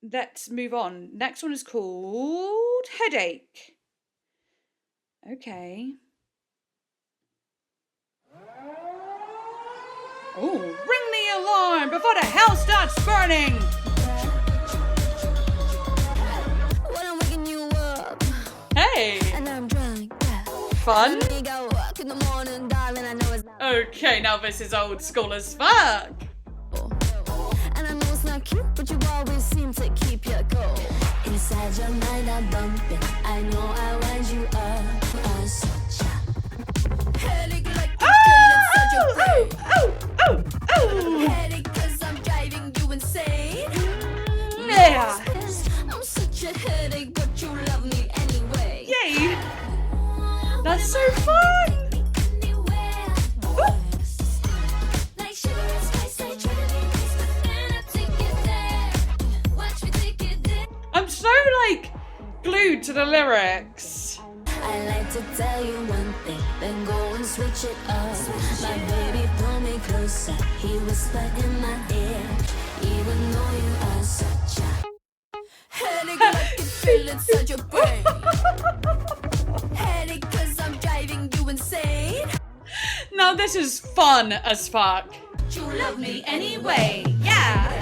let's move on. Next one is called Headache. Okay. Oh, ring the alarm before the house starts burning. When I'm waking you up, Hey, and I'm drunk. fun. When you go up in the morning, darling, I know it's not. Okay, now this is old school as fuck. And I know it's not cute, but you always seem to keep your cool. Inside your mind, I'm bumping. I know I wind you up. Such a headache like a headache 'cause I'm driving you insane. Yeah. I'm such a headache, but you love me anyway. Yay. That's so fun. I'm so like glued to the lyrics. I like to tell you one thing, then go and switch it up. My baby pull me closer, he whispered in my ear, even though you are such a headache, like you feel inside your brain. Headache 'cause I'm driving you insane. Now this is fun as fuck. You love me Anyway, yeah.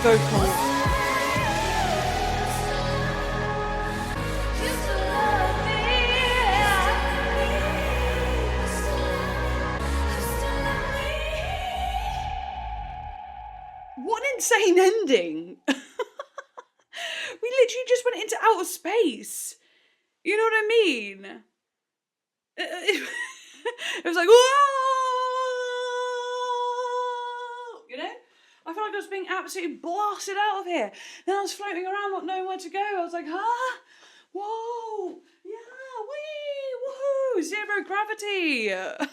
Vocal. What an insane ending. We literally just went into outer space. You know what I mean? It was like, whoa! You know? I felt like I was being absolutely blasted out of here. Then I was floating around not knowing where to go. I was like, huh? Whoa! Yeah, wee! Woohoo! Zero gravity! That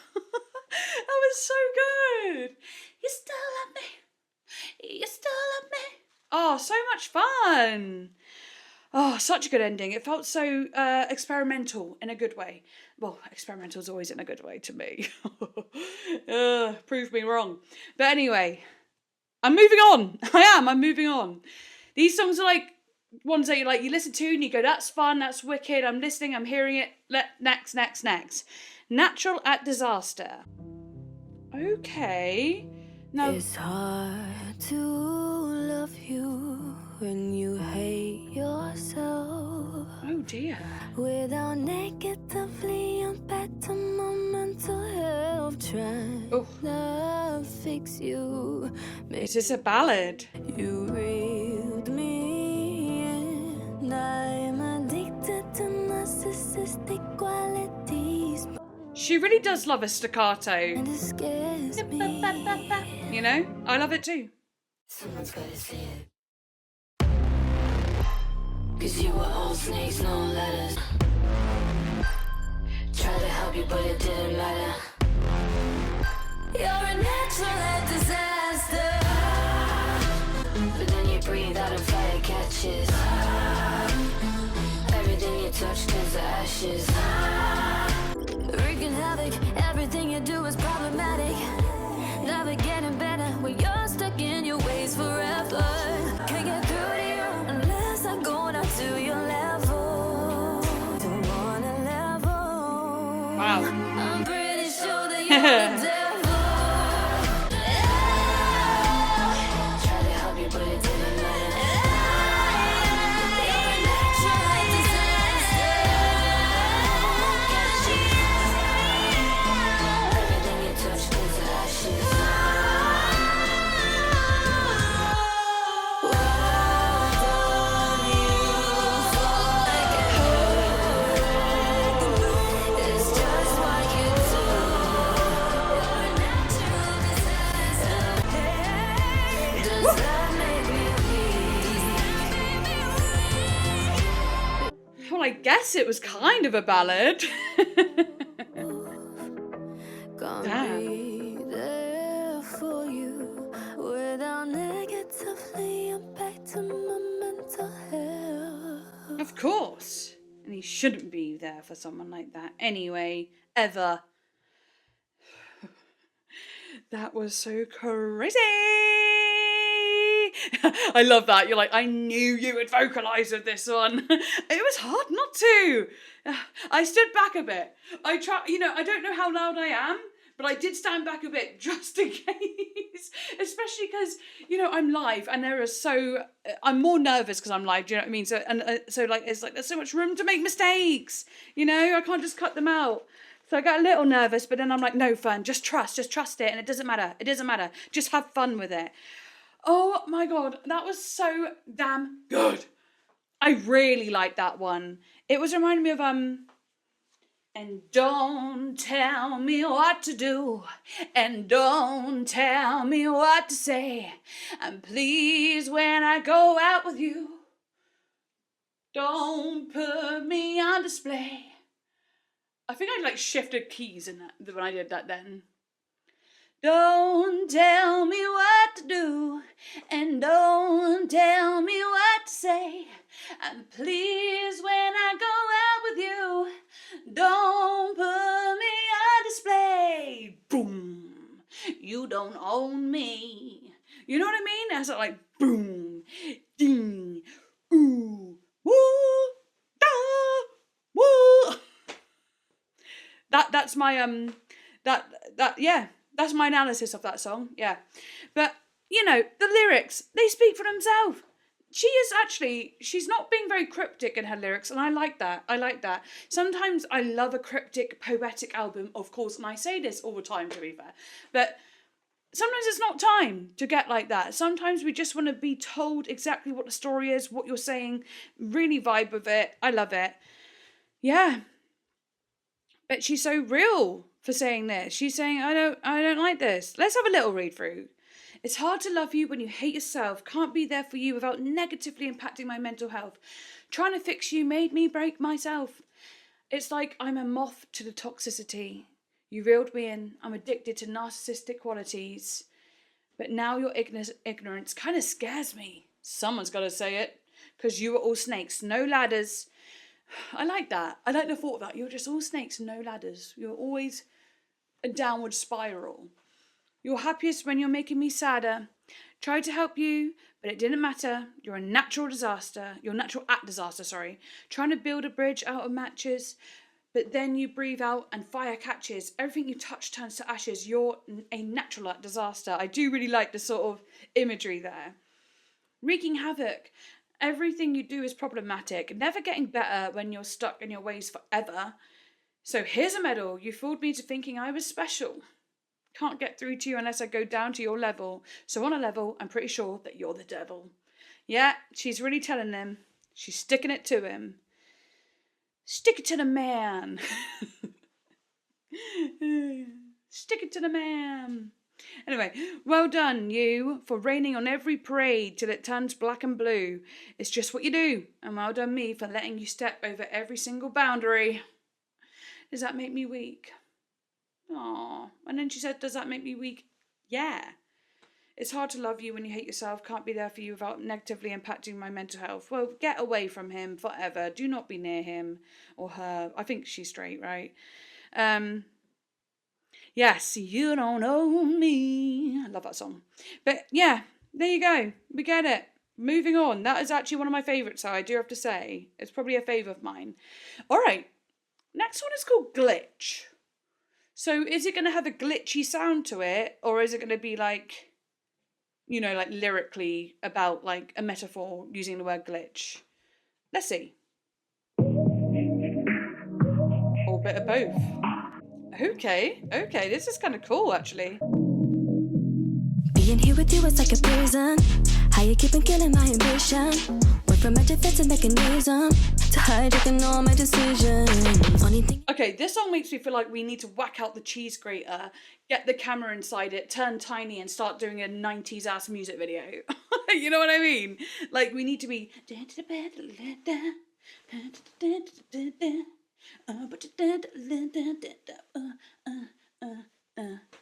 was so good! You still love me! You still love me? Oh, so much fun! Oh, such a good ending. It felt so experimental in a good way. Well, experimental is always in a good way to me. Prove me wrong. But anyway, I'm moving on. I'm moving on. These songs are like ones that you listen to and you go, that's fun, that's wicked, I'm listening, I'm hearing it, next. Natural at Disaster. Okay. Now, It's hard to love you when you hate yourself oh dear. without negatively impacting my mental health. Trying Oh. to fix you. Is this a ballad? You reeled me in. I'm addicted to narcissistic qualities, She really does love a staccato. and it scares me. You know? I love it too. Someone's gotta see it. 'Cause you were all snakes, no letters. Tried to help you, but it didn't matter. You're a natural at disaster. But then you breathe out and fire catches. Everything you touch turns to ashes. Wreaking havoc, everything you do is problematic. Never getting better when you're stuck in your ways forever. Can't get through to you unless I go down to your level. Don't wanna level. Wow. I'm pretty sure that you're the devil. Try to help you, but it didn't matter. You're a natural disaster. Everything you touch turns to ashes. It's just what you do. You're a natural disaster. Does that make me weak? Well, I guess it was kind of a ballad. Gonna Damn. be there for you without negatively impacting my mental health. Of course. And he shouldn't be there for someone like that anyway, ever. That was so crazy. I love that. You're like, I knew you would vocalise with this one. It was hard not to. I stood back a bit. I don't know how loud I am, but I did stand back a bit just in case. Especially because, I'm live and I'm more nervous because I'm live, do you know what I mean? So it's like there's so much room to make mistakes. I can't just cut them out. So I got a little nervous, but then I'm like, no, Fern, just trust it, and it doesn't matter. Just have fun with it. Oh my God, that was so damn good. I really liked that one. It was reminding me of, and don't tell me what to do, and don't tell me what to say, and please when I go out with you, don't put me on display. I think I shifted keys in that when I did that then. Don't tell me what to do, and don't tell me what to say, and please when I go out with you, don't put me on display. Boom. You don't own me. You know what I mean? That's like boom, ding, ooh, woo, da, woo. That's my that's my analysis of that song. Yeah. But the lyrics, they speak for themselves. She's not being very cryptic in her lyrics, and I like that. Sometimes I love a cryptic, poetic album, of course, and I say this all the time, to be fair. But sometimes it's not time to get like that. Sometimes we just want to be told exactly what the story is, what you're saying, really vibe with it. I love it. Yeah. But she's so real for saying this. She's saying, I don't like this. Let's have a little read through. It's hard to love you when you hate yourself. Can't be there for you without negatively impacting my mental health. Trying to fix you made me break myself. It's like I'm a moth to the toxicity. You reeled me in. I'm addicted to narcissistic qualities. But now your ignorance kind of scares me. Someone's got to say it. Because you were all snakes, no ladders. I like that. I like the thought of that. You're just all snakes, no ladders. You're always a downward spiral. You're happiest when you're making me sadder. Tried to help you, but it didn't matter. You're a natural disaster. You're natural at disaster, sorry. Trying to build a bridge out of matches, but then you breathe out and fire catches. Everything you touch turns to ashes. You're a natural at disaster. I do really like the sort of imagery there. Wreaking havoc. Everything you do is problematic. Never getting better when you're stuck in your ways forever. So here's a medal. You fooled me to thinking I was special. Can't get through to you unless I go down to your level. So on a level, I'm pretty sure that you're the devil. Yeah, she's really telling him. She's sticking it to him. Stick it to the man. Stick it to the man. Anyway, well done, you, for raining on every parade till it turns black and blue. It's just what you do. And well done, me, for letting you step over every single boundary. Does that make me weak? Aww. And then she said, does that make me weak? Yeah. It's hard to love you when you hate yourself. Can't be there for you without negatively impacting my mental health. Well, get away from him forever. Do not be near him or her. I think she's straight, right? Yes, you don't know me. I love that song. But yeah, there you go. We get it. Moving on. That is actually one of my favourites, I do have to say. It's probably a favourite of mine. All right. Next one is called Glitch. So is it going to have a glitchy sound to it? Or is it going to be like, you know, like lyrically about like a metaphor using the word glitch? Let's see. Or a bit of both. Okay, this is kind of cool actually. Being here with you is like a prison. How you keep on killing my ambition? Went from my defensive mechanism to hijacking all my decisions. Only thing. Okay, this song makes me feel like we need to whack out the cheese grater, get the camera inside it, turn tiny and start doing a 90s ass music video. You know what I mean? Like we need to be...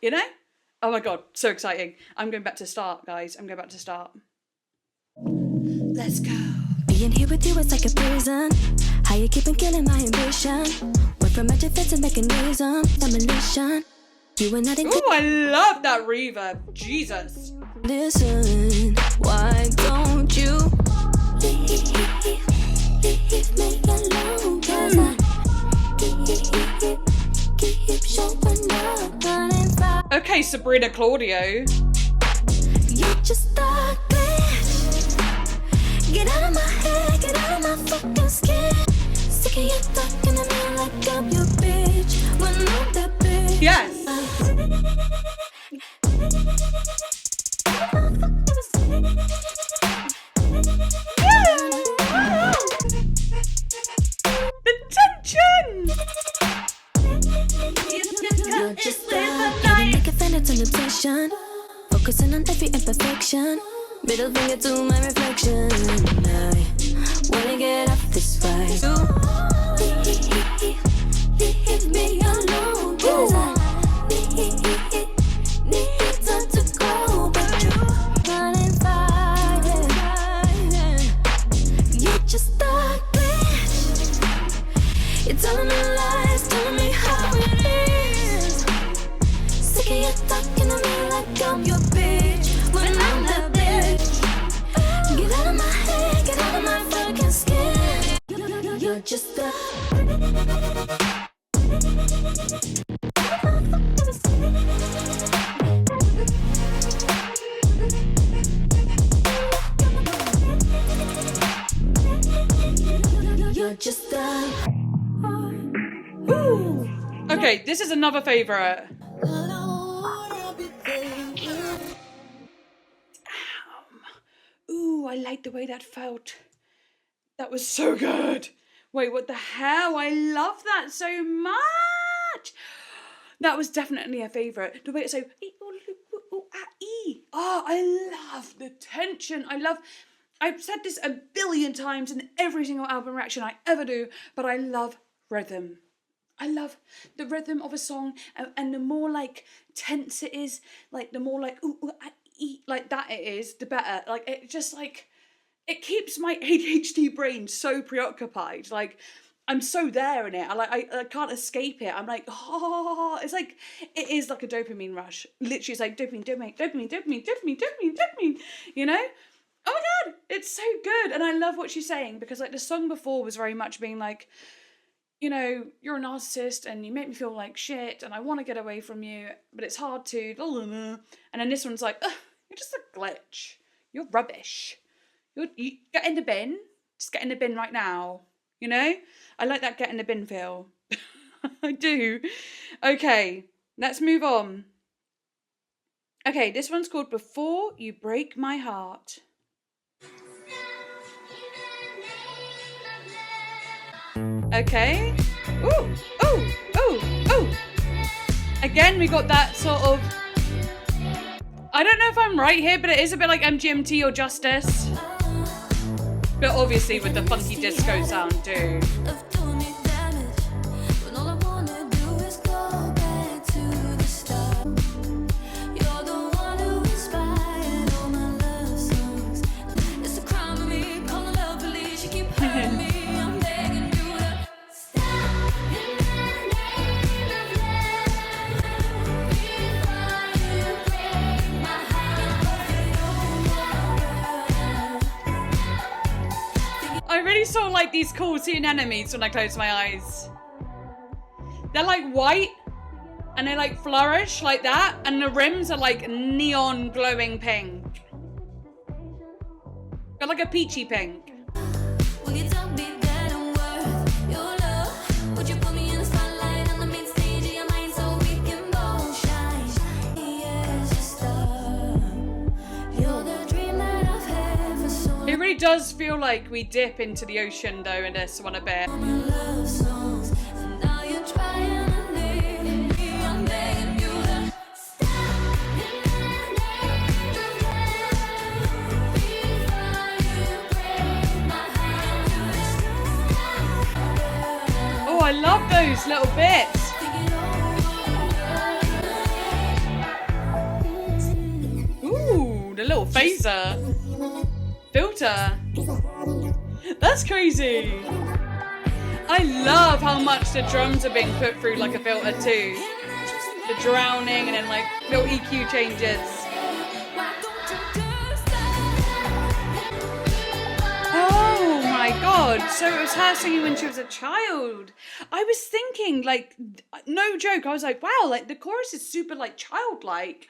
You know? Oh my god, so exciting. I'm going back to start, guys. I'm going back to start. Let's go. Being here with you is like a prison. How you keep on killing my ambition? Went from my defensive mechanism, demolition. You and I didn't. Oh, I love that reverb. Jesus. Listen, why don't you leave me alone? 'Cause I keep showing up, running fast. Okay, Sabrina Claudio. You're just a glitch. Get out of my head, get out of my fucking skin. Sick of you talking to me like I'm your bitch. When I'm that bitch. Yes. The tension. You're just getting like a fan, it's an obsession. Focusing on every imperfection. Middle finger to my reflection. I wanna get off this ride. Leave me alone, 'cause I need time to grow. But you're running fire. You're just a glitch. You're telling me lies, telling me how it is. Sick of you talking to me like I'm your bitch. When I'm that bitch. Get out of my head, get out of my fucking skin. You're just a. You're just a. Okay, this is another favourite. Ooh, I like the way that felt. That was so good. Wait, what the hell? I love that so much. That was definitely a favourite. The way it's so... Oh, I love the tension. I've said this a billion times in every single album reaction I ever do, but I love rhythm. I love the rhythm of a song, and the more like tense it is, like the more like like that it is, the better. Like it just like it keeps my ADHD brain so preoccupied. Like I'm so there in it. I can't escape it. I'm like, oh, it's like, it is like a dopamine rush. Literally, it's like dopamine, dopamine, dopamine, dopamine, dopamine, dopamine, dopamine, you know? Oh my God, it's so good. And I love what she's saying, because like the song before was very much being like, you know, you're a narcissist and you make me feel like shit and I want to get away from you, but it's hard to, and then this one's like, you're just a glitch. You're rubbish. You get in the bin. Just get in the bin right now. You know? I like that get in the bin feel. I do. Okay, let's move on. Okay, this one's called Before You Break My Heart. Okay. Ooh, ooh, ooh, ooh. Again, we got that sort of... I don't know if I'm right here, but it is a bit like MGMT or Justice. But obviously with the funky disco sound too. I really saw like these cool seeing enemies when I close my eyes. They're like white and they like flourish like that, and the rims are like neon glowing pink. They're like a peachy pink. It really does feel like we dip into the ocean though in this one a bit. Oh, I love those little bits. Ooh, the little phaser. Filter. That's crazy. I love how much the drums are being put through like a filter too. The drowning and then like little EQ changes. Oh my God. So it was her singing when she was a child. I was thinking like, no joke. I was like, wow, like the chorus is super like childlike,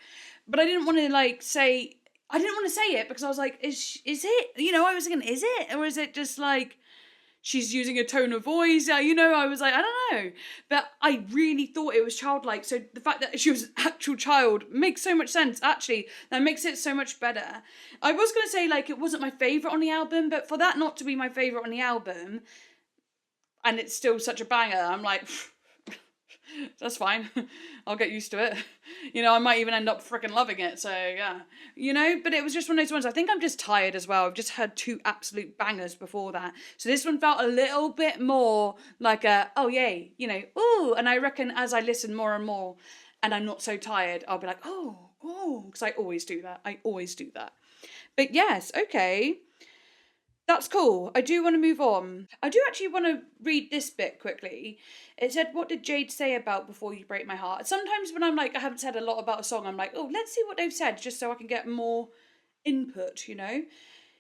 but I didn't want to like say, I didn't want to say it because I was like, is it? You know, I was thinking, is it? Or is it just like she's using a tone of voice? You know, I was like, I don't know. But I really thought it was childlike. So the fact that she was an actual child makes so much sense, actually. That makes it so much better. I was going to say, like, it wasn't my favourite on the album, but for that not to be my favourite on the album, and it's still such a banger, I'm like... that's fine. I'll get used to it. You know, I might even end up freaking loving it. So, yeah. You know, but it was just one of those ones. I think I'm just tired as well. I've just had two absolute bangers before that. So this one felt a little bit more like a, oh, yay, you know, ooh. And I reckon as I listen more and more and I'm not so tired, I'll be like, oh, because I always do that. But yes, okay. That's cool. I do want to move on. I do actually want to read this bit quickly. It said, what did Jade say about Before You Break My Heart? Sometimes when I'm like, I haven't said a lot about a song, I'm like, oh, let's see what they've said, just so I can get more input, you know?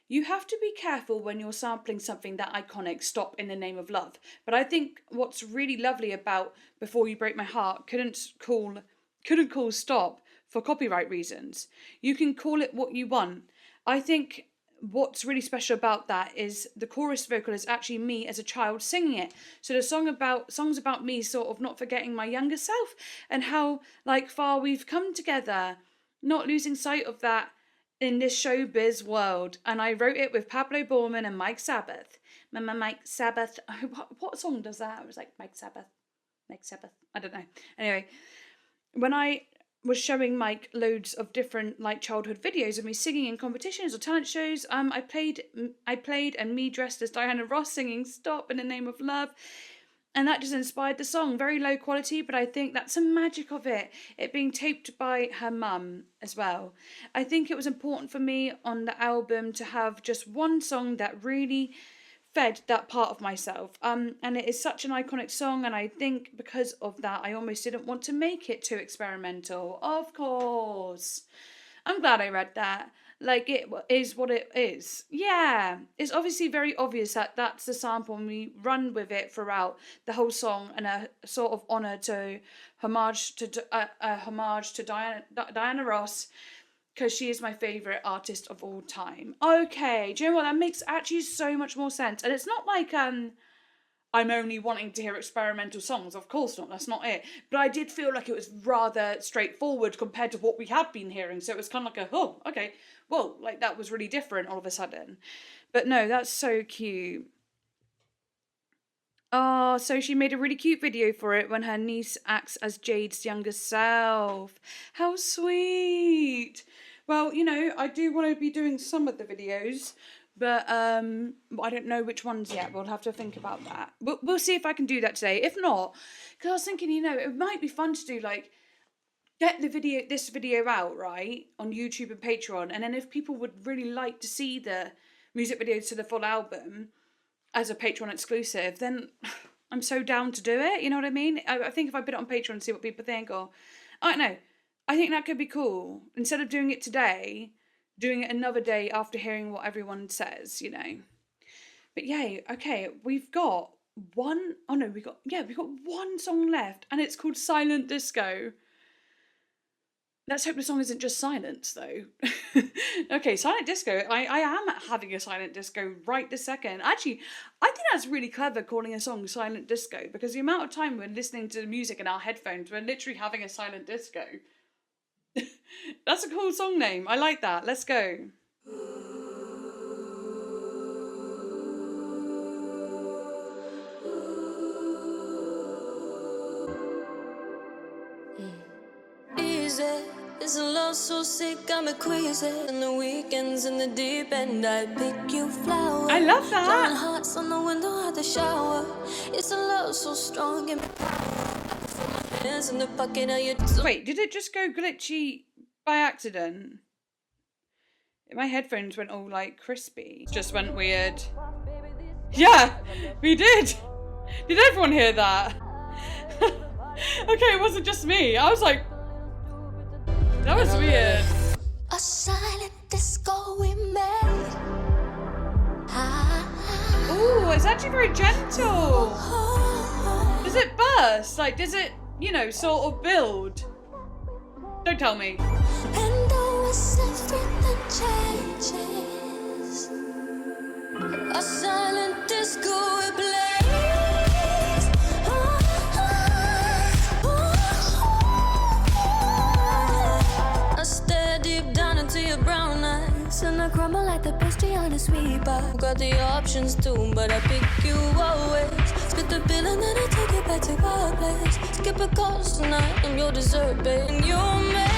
You have to be careful when you're sampling something that iconic, Stop in the Name of Love. But I think what's really lovely about Before You Break My Heart couldn't call Stop for copyright reasons. You can call it what you want. I think what's really special about that is the chorus vocal is actually me as a child singing it. So the songs about me sort of not forgetting my younger self and how like far we've come together, not losing sight of that in this showbiz world. And I wrote it with Pablo Borman and Mike Sabbath. Mike Sabbath. What song does that? It was like Mike Sabbath. I don't know. Anyway, when I was showing Mike loads of different like childhood videos of me singing in competitions or talent shows. I played and me dressed as Diana Ross singing Stop in the Name of Love. And that just inspired the song. Very low quality, but I think that's the magic of it. It being taped by her mum as well. I think it was important for me on the album to have just one song that really fed that part of myself. And it is such an iconic song, and I think because of that, I almost didn't want to make it too experimental. Of course. I'm glad I read that. Like, it is what it is. Yeah, it's obviously very obvious that that's the sample, and we run with it throughout the whole song, and a sort of homage to Diana Ross, because she is my favourite artist of all time. Okay, do you know what? That makes actually so much more sense. And it's not like I'm only wanting to hear experimental songs. Of course not, that's not it. But I did feel like it was rather straightforward compared to what we had been hearing. So it was kind of like oh, okay, whoa, like that was really different all of a sudden. But no, that's so cute. Oh, so she made a really cute video for it when her niece acts as Jade's younger self. How sweet. Well, you know, I do want to be doing some of the videos, but I don't know which ones yet. We'll have to think about that. We'll see if I can do that today. If not, because I was thinking, you know, it might be fun to do, like, get this video out, right, on YouTube and Patreon, and then if people would really like to see the music videos to the full album as a Patreon exclusive, then I'm so down to do it, you know what I mean? I think if I put it on Patreon and see what people think, or, I don't know, I think that could be cool. Instead of doing it today, doing it another day after hearing what everyone says, you know. But yay, okay, we've got one song left, and it's called Silent Disco. Let's hope the song isn't just silence, though. Okay, Silent Disco. I am having a Silent Disco right this second. Actually, I think that's really clever, calling a song Silent Disco, because the amount of time we're listening to music in our headphones, we're literally having a Silent Disco. That's a cool song name. I like that. Let's go. Easy. It's a love so sick, I'm a queasy. In the weekends in the deep end, I pick you flowers. I love that. Drawing hearts on the window at the shower. It's a love so strong and hands in the pocket of your. Wait, did it just go glitchy by accident? My headphones went all like crispy. Just went weird. Yeah, we did. Did everyone hear that? Okay, it wasn't just me. I was like, that was weird. A silent disco we made. Ooh, it's actually very gentle. Does it burst? Like, does it, you know, sort of build? Don't tell me. And though everything changes, a silent disco we blaze. I stare deep down into your brown eyes, and I crumble like the pastry on a sweet bar. Got the options too, but I pick you always. Spit the bill and then I take it back to our place. Skip a course tonight, I'm your dessert, babe. And you make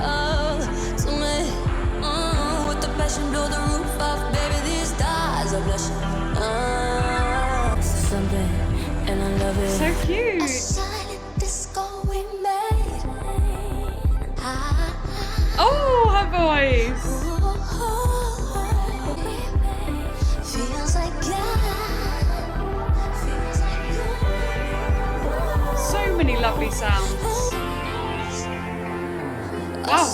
love to me, with the passion, blow the roof off, baby. These stars are blushing. Something, and I love it. So cute. A silent disco we made. Oh, her voice. Feels like So many lovely sounds. Wow.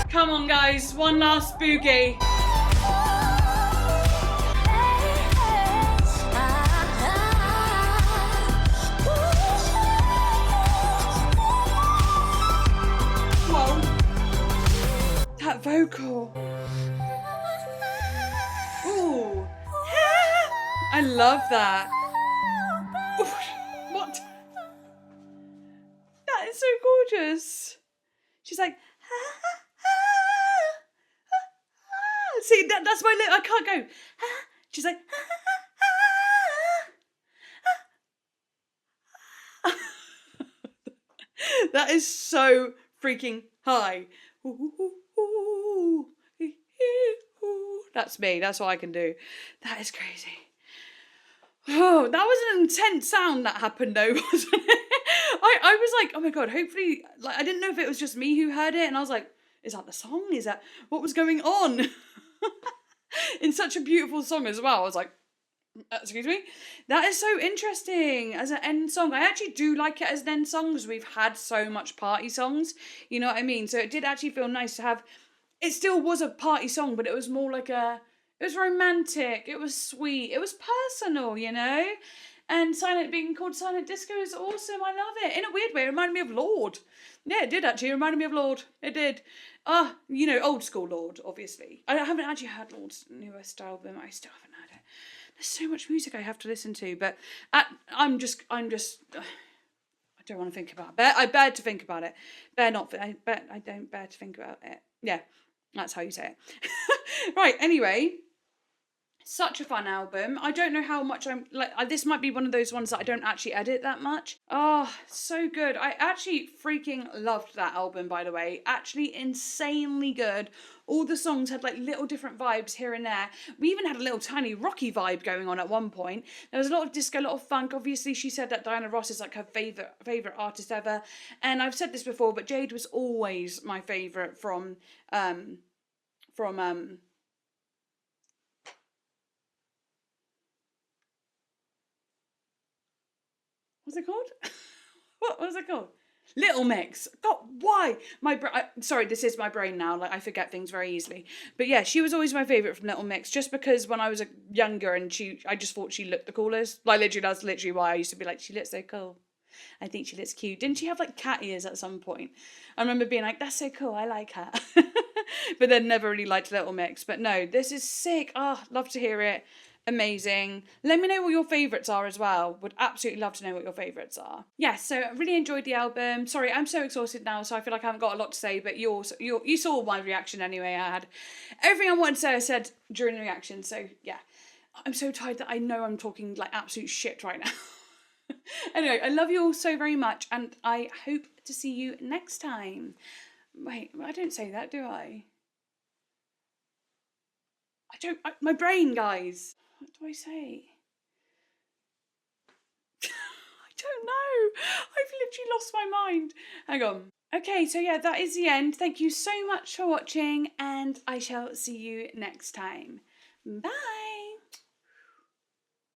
Come on, guys. One last boogie. Whoa. That vocal. Ooh. I love that. Ooh, what? That is so gorgeous. She's like, see, that's my lip. I can't go. She's like, that is so freaking high. That's me. That's what I can do. That is crazy. Oh, that was an intense sound that happened though, wasn't it? I was like, oh my god, hopefully, like, I didn't know if it was just me who heard it, and I was like, is that the song? Is that what was going on? In such a beautiful song as well. I was like, excuse me? That is so interesting as an end song. I actually do like it as an end song because we've had so much party songs. You know what I mean? So it did actually feel nice to have... It still was a party song, but it was more like a... It was romantic. It was sweet. It was personal, you know? And being called Silent Disco is awesome. I love it. In a weird way, it reminded me of Lord. Yeah, it did actually. It reminded me of Lord. It did. You know, old school Lord, obviously. I haven't actually had Lord's newest album. I still haven't had it. There's so much music I have to listen to, but I'm just. I don't want to think about it. I bear to think about it. I don't bear to think about it. Yeah, that's how you say it. Right. Anyway. Such a fun album. I don't know how much I'm like. This might be one of those ones that I don't actually edit that much. Oh, so good. I actually freaking loved that album, by the way. Actually insanely good. All the songs had like little different vibes here and there. We even had a little tiny rocky vibe going on at one point. There was a lot of disco, a lot of funk. Obviously, she said that Diana Ross is like her favorite artist ever. And I've said this before, but Jade was always my favorite from what's it called? What was it called? Little Mix. God, why? Sorry, this is my brain now. Like, I forget things very easily. But yeah, she was always my favourite from Little Mix, just because when I was younger and I just thought she looked the coolest. Like, literally, that's literally why I used to be like, she looks so cool. I think she looks cute. Didn't she have like cat ears at some point? I remember being like, that's so cool. I like her. But then never really liked Little Mix. But no, this is sick. Oh, love to hear it. Amazing. Let me know what your favourites are as well. Would absolutely love to know what your favourites are. Yes, so I really enjoyed the album. Sorry, I'm so exhausted now, so I feel like I haven't got a lot to say, but you saw my reaction anyway. I had everything I wanted to say I said during the reaction, so yeah. I'm so tired that I know I'm talking like absolute shit right now. Anyway, I love you all so very much, and I hope to see you next time. Wait, I don't say that, do I? My brain, guys. What do I say? I don't know. I've literally lost my mind. Hang on. Okay, so yeah, that is the end. Thank you so much for watching, and I shall see you next time. Bye.